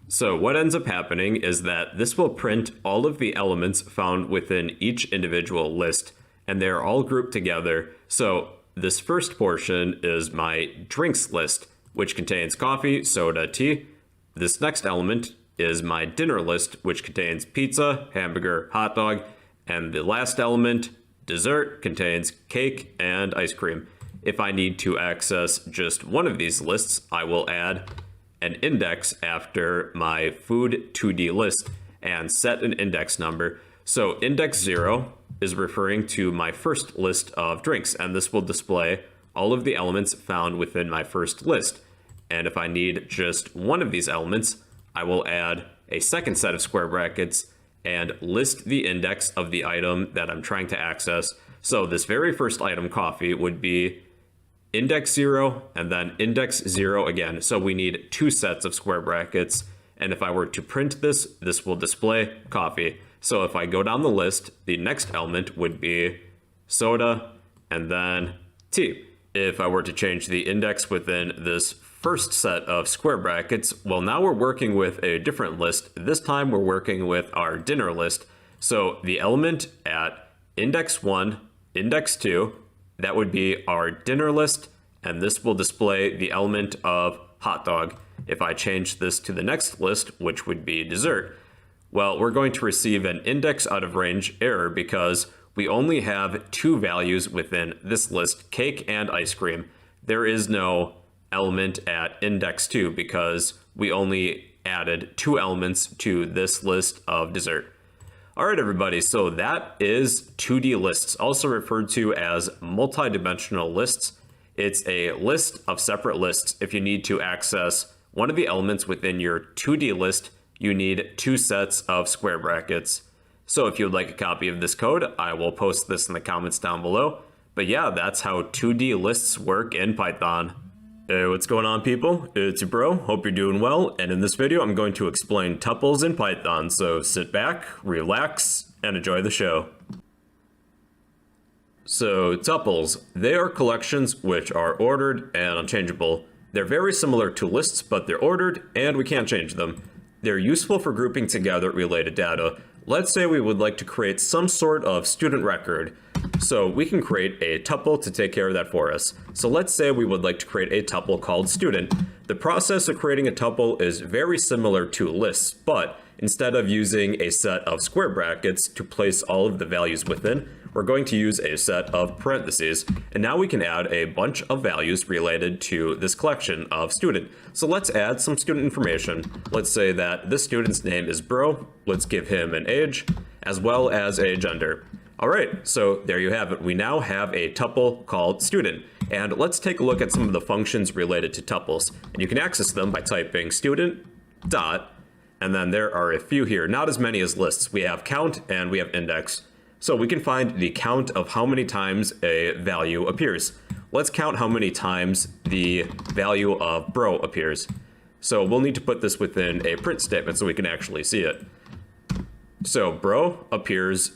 So what ends up happening is that this will print all of the elements found within each individual list, and they're all grouped together. So this first portion is my drinks list, which contains coffee, soda, tea. This next element is my dinner list, which contains pizza, hamburger, hot dog, and the last element, dessert, contains cake and ice cream. If I need to access just one of these lists, I will add an index after my food 2D list and set an index number. So index 0 is referring to my first list of drinks, and this will display all of the elements found within my first list. And if I need just one of these elements, I will add a second set of square brackets and list the index of the item that I'm trying to access. So this very first item, coffee, would be index 0 and then index 0 again. So we need 2 sets of square brackets. And if I were to print this, this will display coffee. So if I go down the list, the next element would be soda and then tea. If I were to change the index within this first set of square brackets, well, now we're working with a different list. This time we're working with our dinner list. So the element at index 1, index 2, that would be our dinner list, and this will display the element of hot dog. If I change this to the next list, which would be dessert, well, we're going to receive an index out of range error because we only have 2 values within this list, cake and ice cream. There is no element at index 2 because we only added 2 elements to this list of dessert. All right, everybody, so that is 2D lists, also referred to as multidimensional lists. It's a list of separate lists. If you need to access one of the elements within your 2D list, you need 2 sets of square brackets. So if you would like a copy of this code, I will post this in the comments down below. But yeah, that's how 2D lists work in Python. Hey, what's going on, people? It's your bro. Hope you're doing well. And in this video, I'm going to explain tuples in Python. So sit back, relax, and enjoy the show. So tuples, they are collections which are ordered and unchangeable. They're very similar to lists, but they're ordered and we can't change them. They're useful for grouping together related data. Let's say we would like to create some sort of student record. So we can create a tuple to take care of that for us. So let's say we would like to create a tuple called student. The process of creating a tuple is very similar to lists, but instead of using a set of square brackets to place all of the values within, we're going to use a set of parentheses. And now we can add a bunch of values related to this collection of student. So let's add some student information. Let's say that this student's name is Bro. Let's give him an age as well as a gender. All right, so there you have it. We now have a tuple called student. And let's take a look at some of the functions related to tuples. And you can access them by typing student dot, and then there are a few here, not as many as lists. We have count and we have index. So we can find the count of how many times a value appears. Let's count how many times the value of bro appears. So we'll need to put this within a print statement so we can actually see it. So bro appears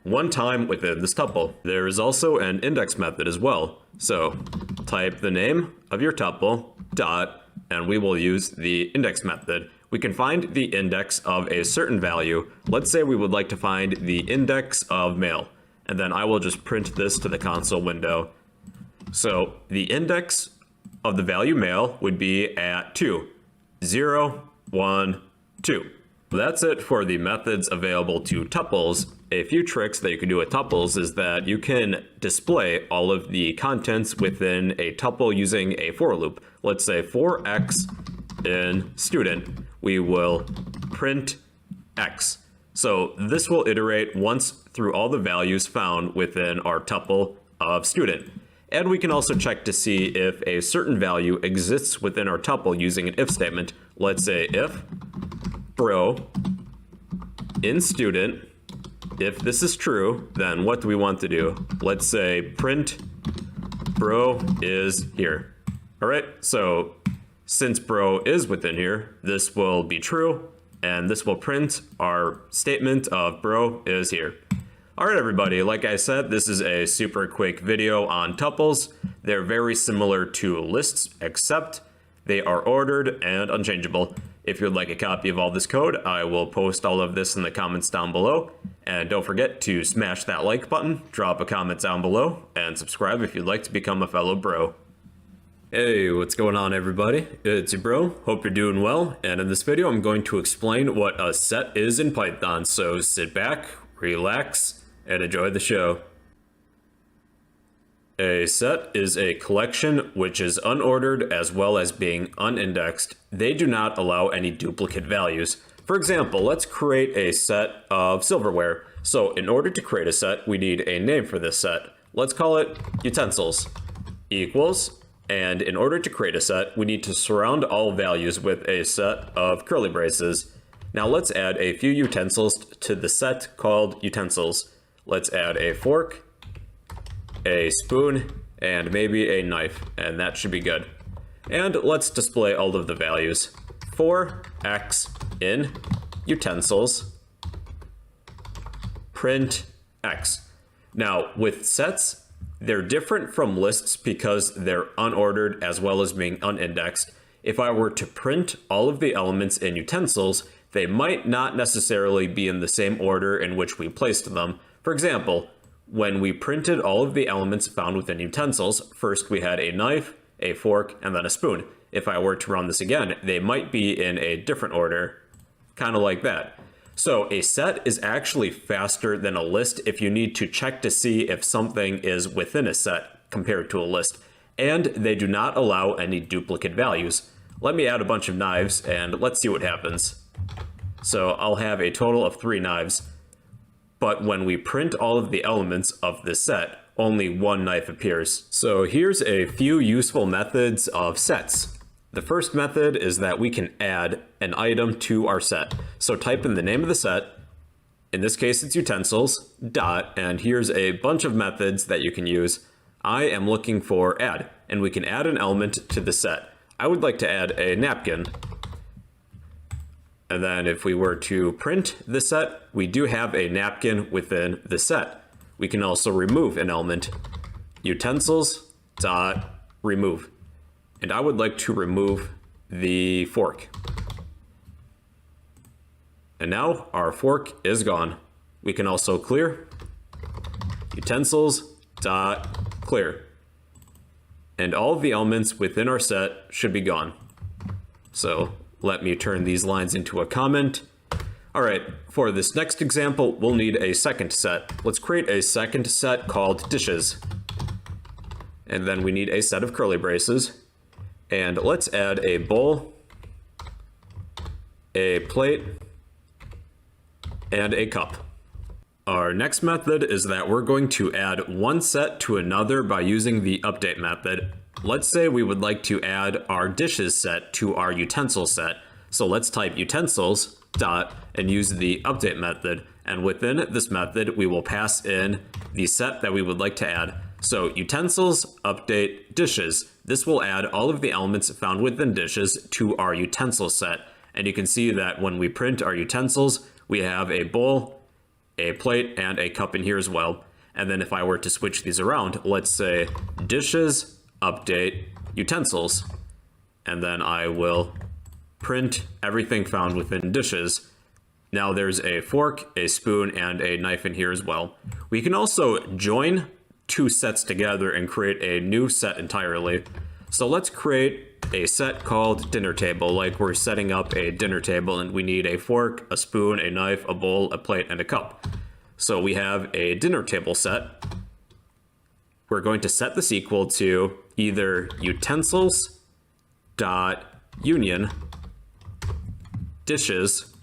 1 time within this tuple. There is also an index method as well. So type the name of your tuple dot, and we will use the index method. We can find the index of a certain value. Let's say we would like to find the index of male, and then I will just print this to the console window. So the index of the value male would be at 2, 0, 1, 2. That's it for the methods available to tuples. A few tricks that you can do with tuples is that you can display all of the contents within a tuple using a for loop. Let's say for x in student, we will print x. So this will iterate once through all the values found within our tuple of student. And we can also check to see if a certain value exists within our tuple using an if statement. Let's say if bro in student, if this is true, then what do we want to do? Let's say print bro is here. All right, so since bro is within here, this will be true, and this will print our statement of bro is here. All right, everybody, like I said, this is a super quick video on tuples. They're very similar to lists, except they are ordered and unchangeable. If you'd like a copy of all this code, I will post all of this in the comments down below. And don't forget to smash that like button, drop a comment down below, and subscribe if you'd like to become a fellow bro. Hey, what's going on, everybody? It's your bro. Hope you're doing well. And in this video, I'm going to explain what a set is in Python. So sit back, relax, and enjoy the show. A set is a collection which is unordered as well as being unindexed. They do not allow any duplicate values. For example, let's create a set of silverware. So in order to create a set, we need a name for this set. Let's call it utensils equals, and in order to create a set, we need to surround all values with a set of curly braces. Now let's add a few utensils to the set called utensils. Let's add a fork, a spoon, and maybe a knife, and that should be good. And let's display all of the values. For x in utensils, print x. Now with sets, they're different from lists because they're unordered as well as being unindexed. If I were to print all of the elements in utensils, they might not necessarily be in the same order in which we placed them. For example, when we printed all of the elements found within utensils, first we had a knife, a fork, and then a spoon. If I were to run this again, they might be in a different order, kind of like that. So a set is actually faster than a list if you need to check to see if something is within a set compared to a list, and they do not allow any duplicate values. Let me add a bunch of knives and let's see what happens. So I'll have a total of 3 knives, but when we print all of the elements of this set, only 1 knife appears. So here's a few useful methods of sets. The first method is that we can add an item to our set. So type in the name of the set, in this case it's utensils, dot, and here's a bunch of methods that you can use. I am looking for add, and we can add an element to the set. I would like to add a napkin. And then if we were to print the set, we do have a napkin within the set. We can also remove an element. Utensils dot remove. And I would like to remove the fork. And now our fork is gone. We can also clear. Utensils dot clear. And all of the elements within our set should be gone. So let me turn these lines into a comment. All right, for this next example, we'll need a second set. Let's create a second set called dishes. And then we need a set of curly braces. And let's add a bowl, a plate, and a cup. Our next method is that we're going to add one set to another by using the update method. Let's say we would like to add our dishes set to our utensil set. So let's type utensils dot and use the update method. And within this method, we will pass in the set that we would like to add. So utensils update dishes. This will add all of the elements found within dishes to our utensil set. And you can see that when we print our utensils, we have a bowl, a plate, and a cup in here as well. And then if I were to switch these around, let's say dishes update utensils. And then I will print everything found within dishes. Now there's a fork, a spoon, and a knife in here as well. We can also join 2 sets together and create a new set entirely. So let's create a set called dinner table, like we're setting up a dinner table and we need a fork, a spoon, a knife, a bowl, a plate, and a cup. So we have a dinner table set. We're going to set this equal to either utensils dot union dishes,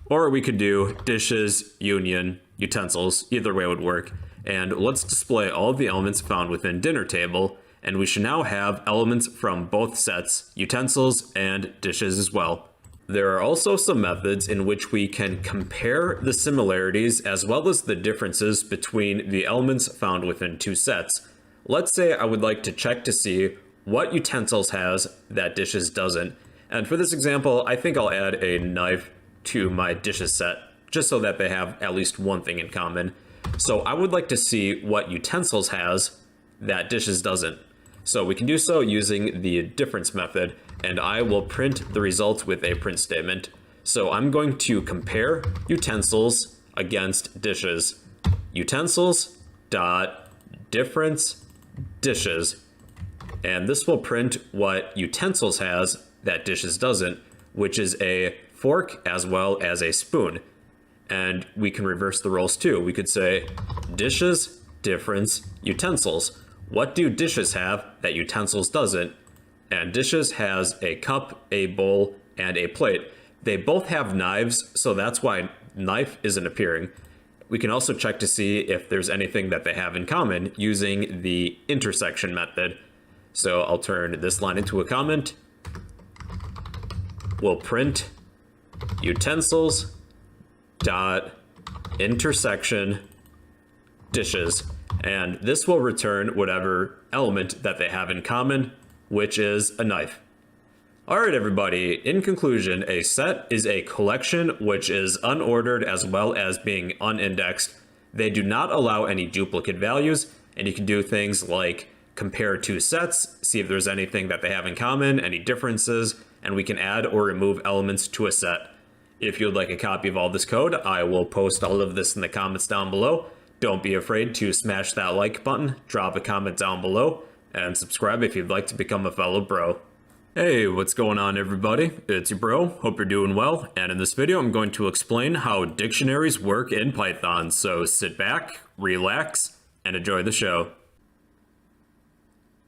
or we could do dishes union utensils. Either way would work. And let's display all of the elements found within dinner table, and we should now have elements from both sets, utensils and dishes as well. There are also some methods in which we can compare the similarities as well as the differences between the elements found within 2 sets. Let's say I would like to check to see what utensils has that dishes doesn't. And for this example, I think I'll add a knife to my dishes set, just so that they have at least one thing in common. So I would like to see what utensils has that dishes doesn't. So we can do so using the difference method, and I will print the result with a print statement. So I'm going to compare utensils against dishes. Utensils dot difference dishes. And this will print what utensils has that dishes doesn't, which is a fork as well as a spoon. And we can reverse the roles too. We could say dishes, difference, utensils. What do dishes have that utensils doesn't? And dishes has a cup, a bowl, and a plate. They both have knives, so that's why knife isn't appearing. We can also check to see if there's anything that they have in common using the intersection method. So I'll turn this line into a comment. We'll print utensils dot intersection dishes, and this will return whatever element that they have in common, which is a knife. Alright everybody, in conclusion, a set is a collection which is unordered as well as being unindexed. They do not allow any duplicate values, and you can do things like compare two sets, see if there's anything that they have in common, any differences, and we can add or remove elements to a set. If you'd like a copy of all this code, I will post all of this in the comments down below. Don't be afraid to smash that like button, drop a comment down below, and subscribe if you'd like to become a fellow bro. Hey, what's going on everybody? It's your bro, hope you're doing well, and in this video I'm going to explain how dictionaries work in Python, so sit back, relax, and enjoy the show.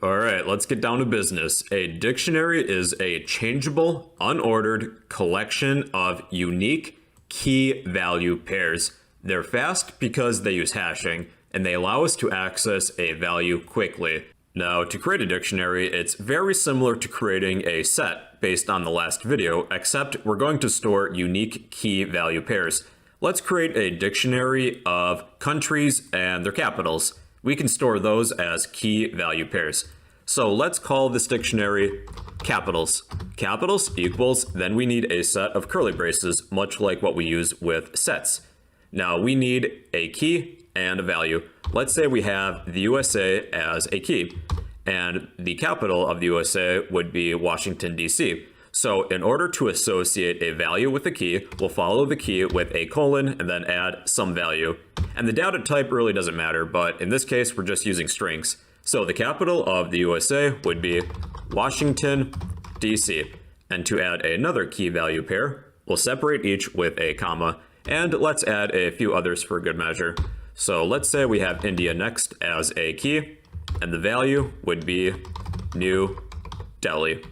Alright, let's get down to business. A dictionary is a changeable, unordered collection of unique key value pairs. They're fast because they use hashing, and they allow us to access a value quickly. Now, to create a dictionary, it's very similar to creating a set based on the last video, except we're going to store unique key value pairs. Let's create a dictionary of countries and their capitals. We can store those as key value pairs. So let's call this dictionary capitals. Capitals equals, then we need a set of curly braces, much like what we use with sets. Now we need a key and a value. Let's say we have the USA as a key, and the capital of the USA would be Washington, D.C. So in order to associate a value with a key, we'll follow the key with a colon and then add some value. And the data type really doesn't matter, but in this case, we're just using strings. So the capital of the USA would be Washington, D.C. And to add another key value pair, we'll separate each with a comma, and let's add a few others for good measure. So let's say we have India next as a key, and the value would be New Delhi.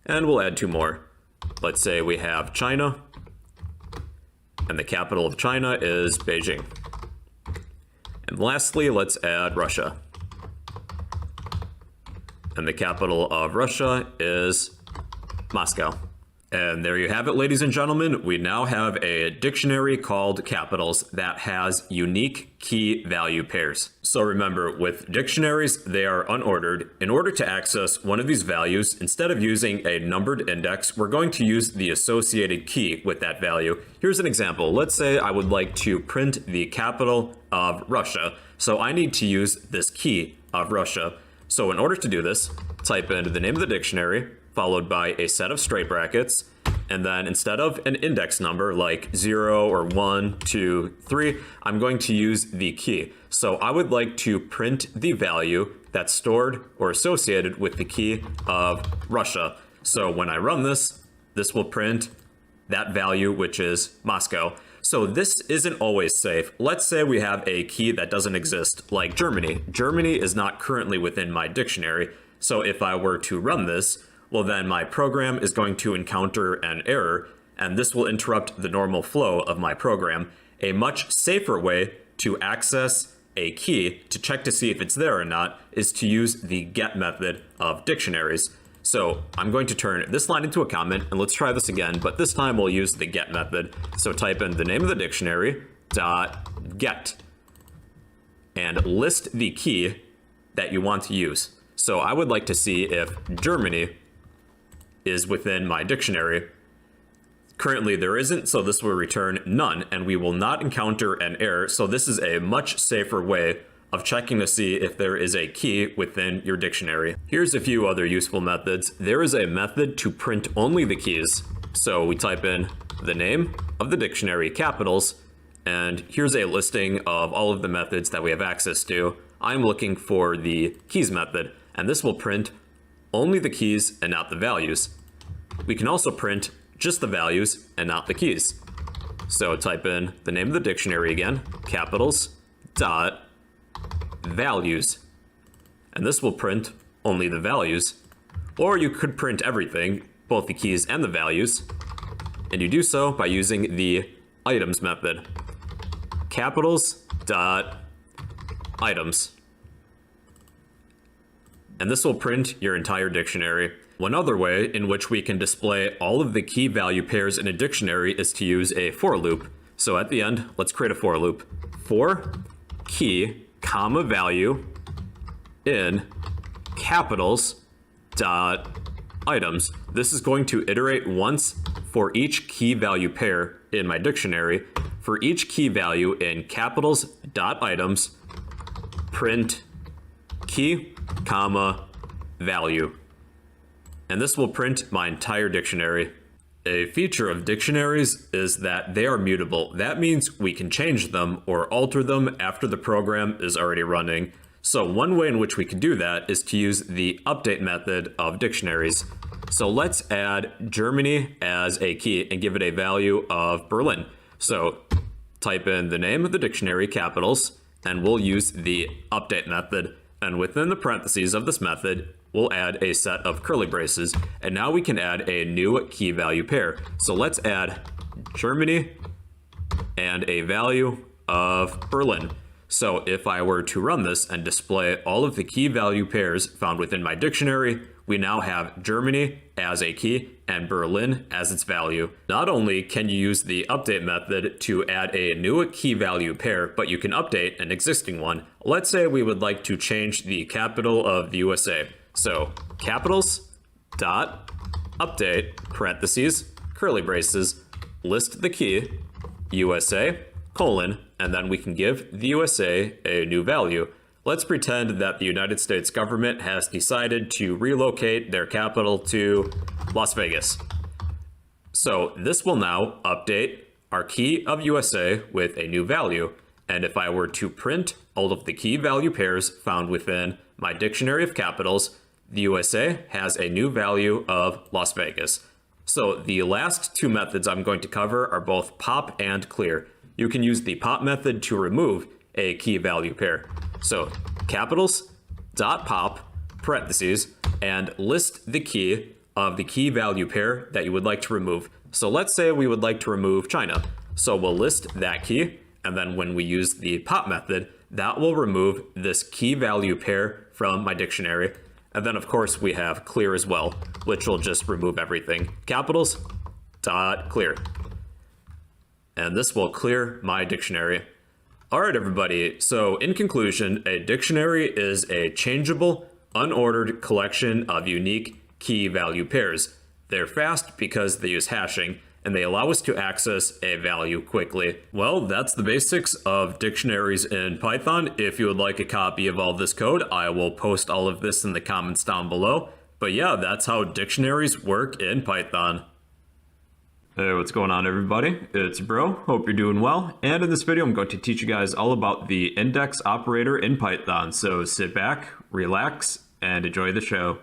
And we'll add two more. Let's say we have China, and the capital of China is Beijing. And lastly, let's add Russia. And the capital of Russia is Moscow. And there you have it, ladies and gentlemen. We now have a dictionary called capitals that has unique key value pairs. So remember, with dictionaries, they are unordered. In order to access one of these values, instead of using a numbered index, we're going to use the associated key with that value. Here's an example. Let's say I would like to print the capital of Russia. So I need to use this key of Russia. So in order to do this, type in the name of the dictionary, followed by a set of straight brackets, and then instead of an index number like 0 or 1, 2, 3, I'm going to use the key. So I would like to print the value that's stored or associated with the key of Russia. So when I run this, this will print that value, which is Moscow. So this isn't always safe. Let's say we have a key that doesn't exist, like Germany. Germany is not currently within my dictionary. So if I were to run this, well then my program is going to encounter an error, and this will interrupt the normal flow of my program. A much safer way to access a key to check to see if it's there or not is to use the get method of dictionaries. So I'm going to turn this line into a comment, and let's try this again, but this time we'll use the get method. So type in the name of the dictionary dot get and list the key that you want to use. So I would like to see if Germany is within my dictionary. Currently there isn't, so this will return none, and we will not encounter an error. So this is a much safer way of checking to see if there is a key within your dictionary. Here's a few other useful methods. There is a method to print only the keys. So we type in the name of the dictionary, capitals, and here's a listing of all of the methods that we have access to. I'm looking for the keys method, and this will print only the keys and not the values. We can also print just the values and not the keys. So type in the name of the dictionary again, capitals, dot, values. And this will print only the values. Or you could print everything, both the keys and the values. And you do so by using the items method. Capitals, dot, items. And this will print your entire dictionary. One other way in which we can display all of the key value pairs in a dictionary is to use a for loop. So at the end, let's create a for loop. For key, comma value in capitals dot items. This is going to iterate once for each key value pair in my dictionary. For each key value in capitals dot items, print key, comma, value. And this will print my entire dictionary. A feature of dictionaries is that they are mutable. That means we can change them or alter them after the program is already running. So one way in which we can do that is to use the update method of dictionaries. So let's add Germany as a key and give it a value of Berlin. So type in the name of the dictionary, capitals, and we'll use the update method. And within the parentheses of this method, we'll add a set of curly braces. And now we can add a new key value pair. So let's add Germany and a value of Berlin. So if I were to run this and display all of the key value pairs found within my dictionary, we now have Germany as a key and Berlin as its value. Not only can you use the update method to add a new key value pair, but you can update an existing one. Let's say we would like to change the capital of the USA. So capitals dot update parentheses curly braces list the key USA colon, and then we can give the USA a new value. Let's pretend that the United States government has decided to relocate their capital to Las Vegas. So this will now update our key of USA with a new value. And if I were to print all of the key value pairs found within my dictionary of capitals, the USA has a new value of Las Vegas. So the last two methods I'm going to cover are both pop and clear. You can use the pop method to remove a key value pair. So capitals dot pop parentheses and list the key of the key value pair that you would like to remove. So let's say we would like to remove China. So we'll list that key, and then when we use the pop method, that will remove this key value pair from my dictionary. And then of course we have clear as well, which will just remove everything. Capitals dot clear. And this will clear my dictionary. All right, everybody. So in conclusion, a dictionary is a changeable, unordered collection of unique key value pairs. They're fast because they use hashing, and they allow us to access a value quickly. Well, that's the basics of dictionaries in Python. If you would like a copy of all this code, I will post all of this in the comments down below. But yeah, that's how dictionaries work in Python. Hey, what's going on, everybody? It's Bro. Hope you're doing well. And in this video, I'm going to teach you guys all about the index operator in Python. So sit back, relax, and enjoy the show.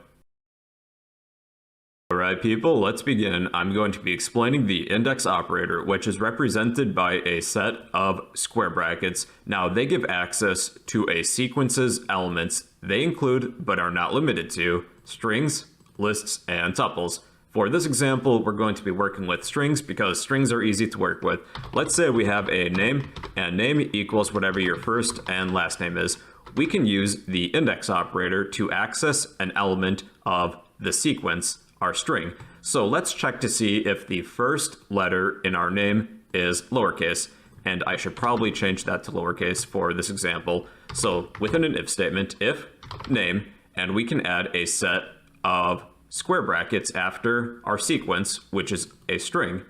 All right, people, let's begin. I'm going to be explaining the index operator, which is represented by a set of square brackets. Now, they give access to a sequence's elements. They include, but are not limited to, strings, lists, and tuples. For this example, we're going to be working with strings because strings are easy to work with. Let's say we have a name, and name equals whatever your first and last name is. We can use the index operator to access an element of the sequence, our string. So let's check to see if the first letter in our name is lowercase. And I should probably change that to lowercase for this example. So within an if statement, if name, and we can add a set of square brackets after our sequence, which is a string,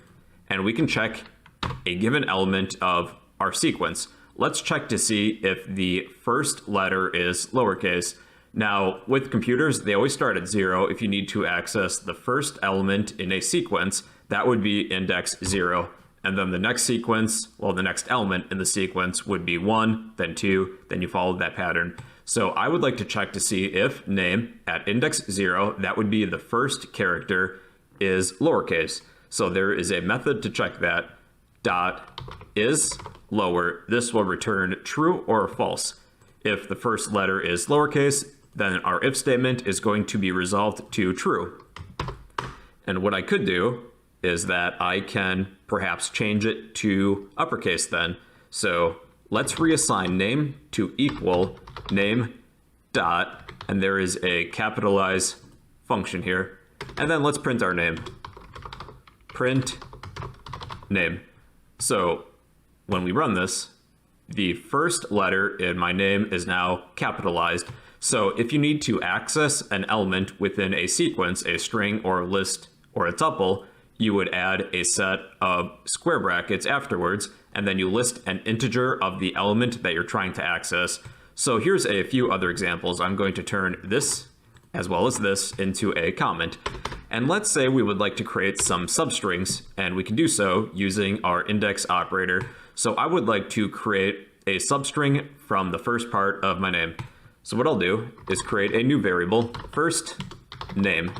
and we can check a given element of our sequence. Let's check to see if the first letter is lowercase. Now, with computers, they always start at 0. If you need to access the first element in a sequence, that would be index 0. And then the next sequence, well, the next element in the sequence would be 1, then 2, then you follow that pattern. So I would like to check to see if name at index 0, that would be the first character, is lowercase. So there is a method to check that. Dot is lower. This will return true or false. If the first letter is lowercase, then our if statement is going to be resolved to true. And what I could do is that I can perhaps change it to uppercase then. So let's reassign name to equal name dot, and there is a capitalize function here. And then let's print our name. Print name. So when we run this, the first letter in my name is now capitalized. So if you need to access an element within a sequence, a string or a list or a tuple, you would add a set of square brackets afterwards, and then you list an integer of the element that you're trying to access. So here's a few other examples. I'm going to turn this as well as this into a comment. And let's say we would like to create some substrings, and we can do so using our index operator. So I would like to create a substring from the first part of my name. So what I'll do is create a new variable, first name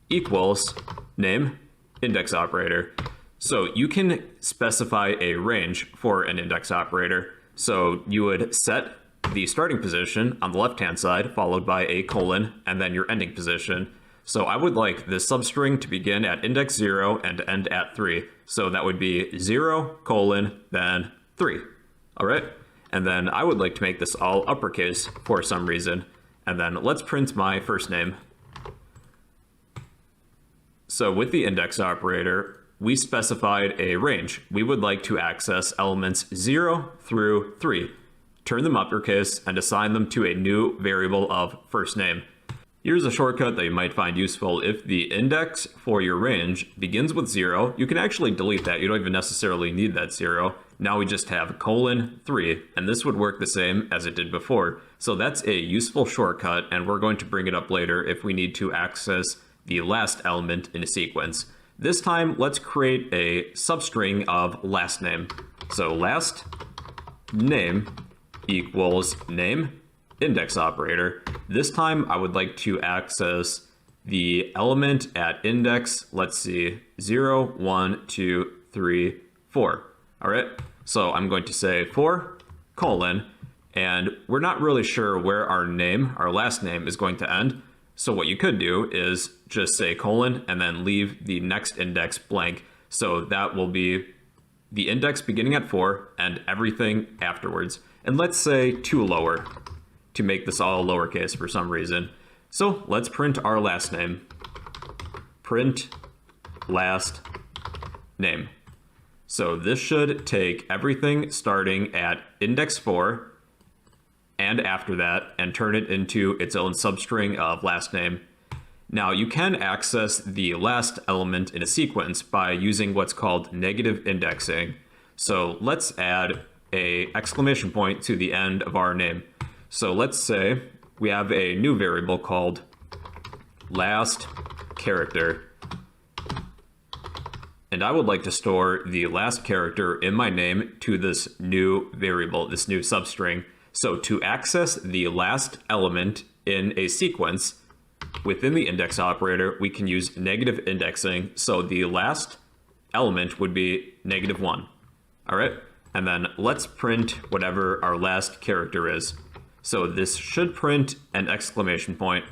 equals name index operator. So you can specify a range for an index operator. So you would set the starting position on the left-hand side, followed by a colon, and then your ending position. So I would like this substring to begin at index 0 and end at 3. So that would be 0, colon, then 3. All right. And then I would like to make this all uppercase for some reason. And then let's print my first name. So with the index operator, we specified a range. We would like to access elements 0 through 3, turn them uppercase, and assign them to a new variable of first name. Here's a shortcut that you might find useful. If the index for your range begins with 0, you can actually delete that. You don't even necessarily need that 0. Now we just have colon 3, and this would work the same as it did before. So that's a useful shortcut, and we're going to bring it up later if we need to access the last element in a sequence. This time, let's create a substring of last name. So last name equals name index operator. This time, I would like to access the element at index, let's see, 0, 1, 2, 3, 4. All right, so I'm going to say 4, colon, and we're not really sure where our name, our last name, is going to end. So what you could do is just say colon and then leave the next index blank. So that will be the index beginning at 4 and everything afterwards. And let's say 2 lower to make this all lowercase for some reason. So let's print our last name. Print last name. So this should take everything starting at index 4 and after that and turn it into its own substring of last name. Now you can access the last element in a sequence by using what's called negative indexing. So let's add an exclamation point to the end of our name. So let's say we have a new variable called last character. And I would like to store the last character in my name to this new variable, this new substring. So to access the last element in a sequence within the index operator, we can use negative indexing. So the last element would be -1. All right. And then let's print whatever our last character is. So this should print an exclamation point.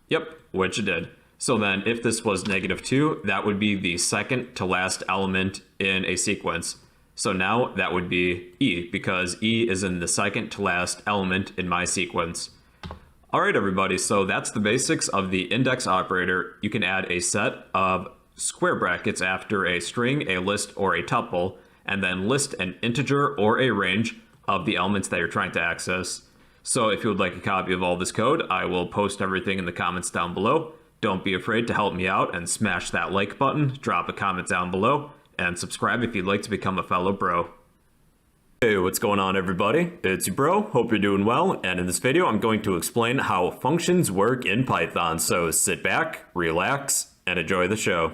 Yep, which it did. So then if this was -2, that would be the second to last element in a sequence. So now that would be E, because E is in the second to last element in my sequence. All right, everybody, so that's the basics of the index operator. You can add a set of square brackets after a string, a list, or a tuple, and then list an integer or a range of the elements that you're trying to access. So if you would like a copy of all this code, I will post everything in the comments down below. Don't be afraid to help me out and smash that like button, drop a comment down below, and subscribe if you'd like to become a fellow bro. Hey, what's going on, everybody? It's your bro, hope you're doing well, and in this video I'm going to explain how functions work in Python, so sit back, relax, and enjoy the show.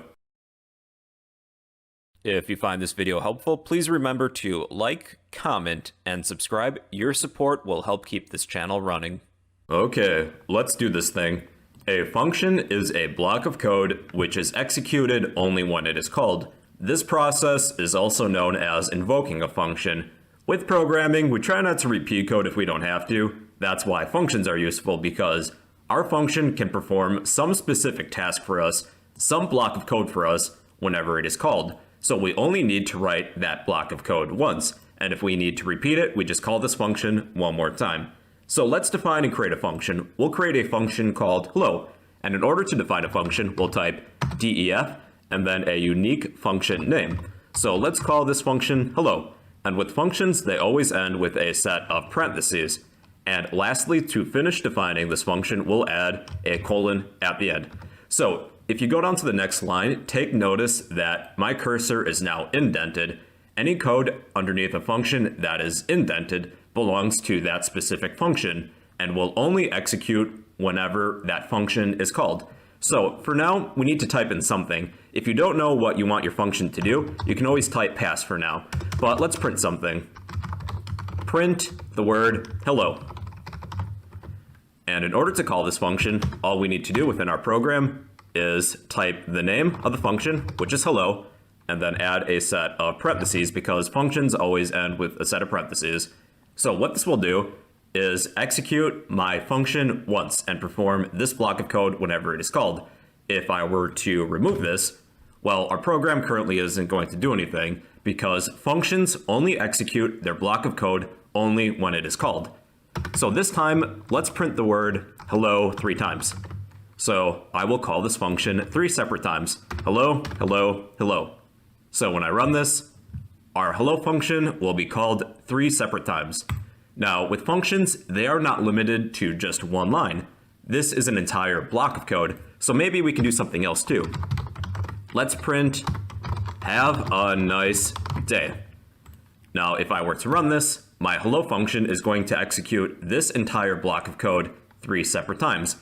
If you find this video helpful, please remember to like, comment, and subscribe. Your support will help keep this channel running. Okay, let's do this thing. A function is a block of code which is executed only when it is called. This process is also known as invoking a function. With programming, we try not to repeat code if we don't have to. That's why functions are useful, because our function can perform some specific task for us, some block of code for us, whenever it is called. So we only need to write that block of code once, and if we need to repeat it, we just call this function one more time. So let's define and create a function. We'll create a function called hello, And in order to define a function, we'll type def and then a unique function name. So let's call this function hello. And with functions, they always end with a set of parentheses. And lastly, to finish defining this function, we'll add a colon at the end. So if you go down to the next line, take notice that my cursor is now indented. Any code underneath a function that is indented belongs to that specific function and will only execute whenever that function is called. So for now, we need to type in something. If you don't know what you want your function to do, you can always type pass for now. But let's print something. Print the word hello. And in order to call this function, all we need to do within our program is type the name of the function, which is hello, and then add a set of parentheses because functions always end with a set of parentheses. So what this will do is execute my function once and perform this block of code whenever it is called. If I were to remove this, well, our program currently isn't going to do anything because functions only execute their block of code only when it is called. So this time, let's print the word hello 3 times. So I will call this function 3 separate times. Hello, hello, hello. So when I run this, our hello function will be called 3 separate times. Now, with functions, they are not limited to just one line. This is an entire block of code, so maybe we can do something else too. Let's print, have a nice day. Now, if I were to run this, my hello function is going to execute this entire block of code 3 separate times.